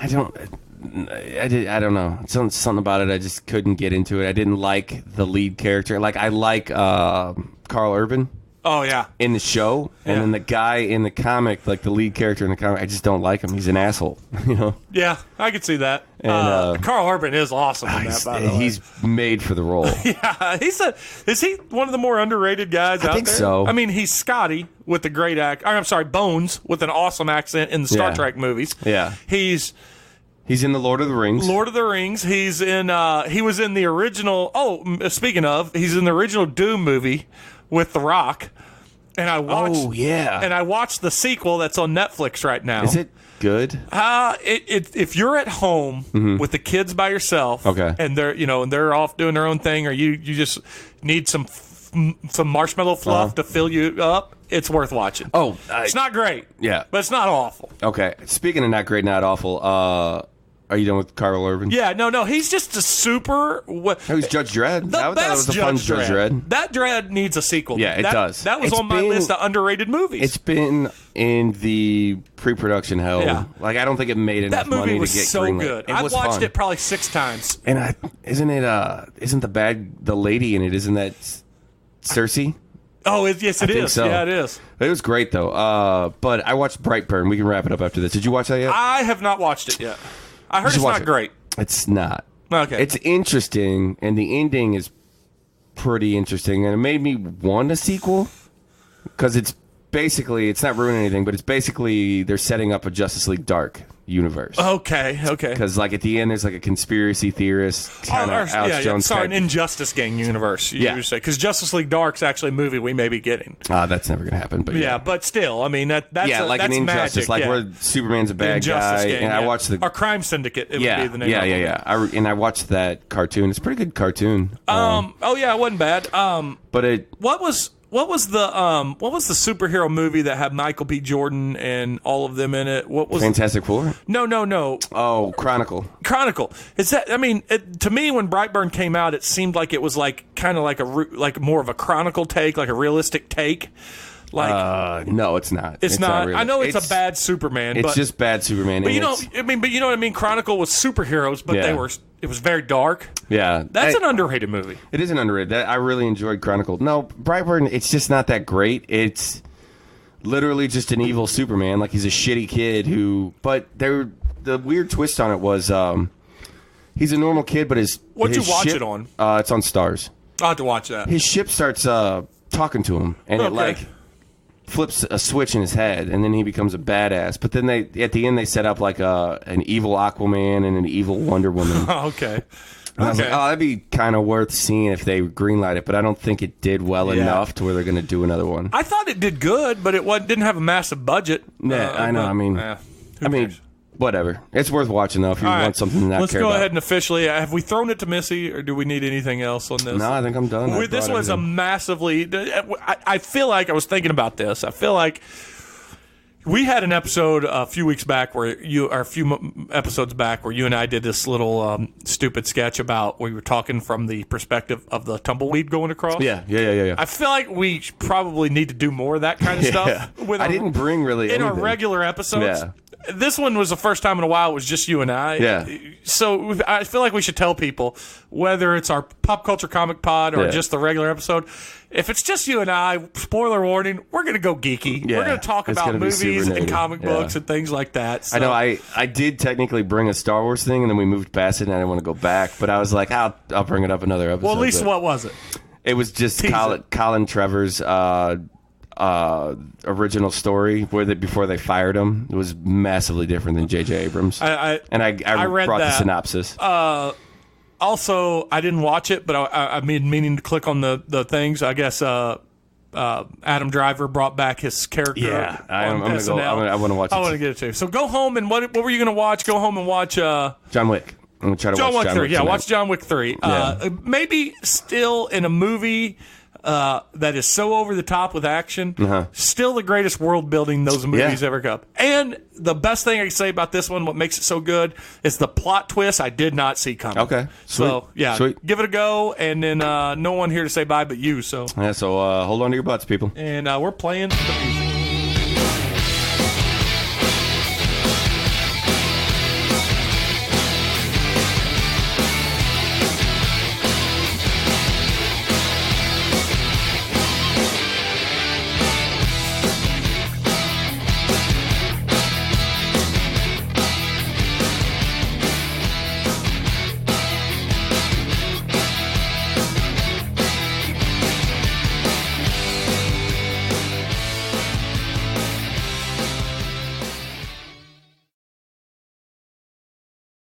don't know. Something about it. I just couldn't get into it. I didn't like the lead character. Like I like Carl Urban. Oh yeah. In the show, and then the guy in the comic, like the lead character in the comic, I just don't like him. He's an asshole. You know. Yeah, I could see that. And Carl Urban is awesome in that. By the way, he's made for the role. Yeah, is he one of the more underrated guys out there? I think so. I mean, he's Scotty with the great Bones with an awesome accent in the Star Trek movies. Yeah, He's in the Lord of the Rings. Lord of the Rings. He's in. He was in the original. Oh, speaking of, he's in the original Doom movie with The Rock. And I watched. Oh yeah. And I watched the sequel that's on Netflix right now. Is it good? If you're at home with the kids by yourself, okay, and they're off doing their own thing, or you just need some marshmallow fluff to fill you up, it's worth watching. Oh, it's not great. Yeah, but it's not awful. Okay. Speaking of not great, not awful. Are you done with Carl Urban? Yeah, no. He's just a super. Who's Judge Dredd? The best Judge Dredd. That Dredd needs a sequel. Yeah, it does. That was on my list of underrated movies. It's been in the pre-production hell. Yeah. Like I don't think it made enough money to get greenlit. That movie was so good. I've watched it probably 6 times. And isn't the lady in it? Isn't that Cersei? Oh, yes, it is. So. Yeah, it is. It was great though. But I watched Brightburn. We can wrap it up after this. Did you watch that yet? I have not watched it yet. I heard it's not great. It's not. Okay. It's interesting, and the ending is pretty interesting, and it made me want a sequel because it's not ruining anything, but it's basically they're setting up a Justice League Dark universe. Okay. Because like at the end, there's like a conspiracy theorist kind of Alex Jones. Sorry, an Injustice Gang universe. You say because Justice League Dark's actually a movie we may be getting. That's never gonna happen. But yeah, but still, I mean that's like an Injustice, magic, where Superman's a bad guy, Gang, and I watched our Crime Syndicate. It would be the name. Yeah. I watched that cartoon. It's a pretty good cartoon. It wasn't bad. But What was the superhero movie that had Michael B. Jordan and all of them in it? What was Fantastic Four? No. Oh, Chronicle. Is that? I mean, to me, when Brightburn came out, it seemed like it was kind of like more of a Chronicle take, like a realistic take. No, it's not. It's not. I know it's a bad Superman. It's just bad Superman. But you know what I mean. Chronicle was superheroes, but it was very dark. Yeah, that's an underrated movie. It is an underrated. I really enjoyed Chronicle. No, Brightburn. It's just not that great. It's literally just an evil Superman. Like he's a shitty kid who. But the weird twist on it was he's a normal kid, but What'd you watch ship, it on? It's on Stars. I'll have to watch that. His ship starts talking to him, and it flips a switch in his head, and then he becomes a badass. But then at the end they set up like an evil Aquaman and an evil Wonder Woman. Okay. And I was like, that'd be kind of worth seeing if they greenlight it, but I don't think it did well enough to where they're going to do another one. I thought it did good, but it didn't have a massive budget. Yeah, I know. I mean, whatever. It's worth watching though if you want something to not Let's care go about. ahead and officially. Have we thrown it to Missy, or do we need anything else on this? No, I think I'm done. This was a massively. I feel like I was thinking about this. I feel like we had an episode a few weeks back where a few episodes back where you and I did this little stupid sketch about we were talking from the perspective of the tumbleweed going across. Yeah. I feel like we probably need to do more of that kind of stuff. I didn't bring really in anything. our regular episodes. Yeah. this one was the first time in a while it was just you and I. Yeah. So I feel like we should tell people, whether it's our pop culture comic pod or just the regular episode, if it's just you and I, spoiler warning, we're going to go geeky. Yeah, we're going to talk it's about gonna be movies super and nerdy. comic books and things like that. So. I know I did technically bring a Star Wars thing, and then we moved past it, and I didn't want to go back. But I was like, I'll bring it up another episode. Well, at least but what was it? it was just Tease Colin Trevor's original story before they fired him. It was massively different than J.J. Abrams. I read brought that. the synopsis. Also, I didn't watch it, but I been meaning to click on the things. I guess Adam Driver brought back his character. Yeah, on I'm gonna go. SNL. I want to watch it. I want to get it too. So go home and what were you going to watch? Go home and watch John Wick. I'm gonna try to John watch Wick John 3. Wick Yeah, tonight. watch John Wick 3. Maybe still in a movie that is so over the top with action, still the greatest world building those movies ever got. And the best thing I can say about this one, what makes it so good, is the plot twist I did not see coming. Okay, sweet. So yeah, Sweet. give it a go. And then no one here to say bye but you. So Yeah, so hold on to your butts, people. and we're playing the music.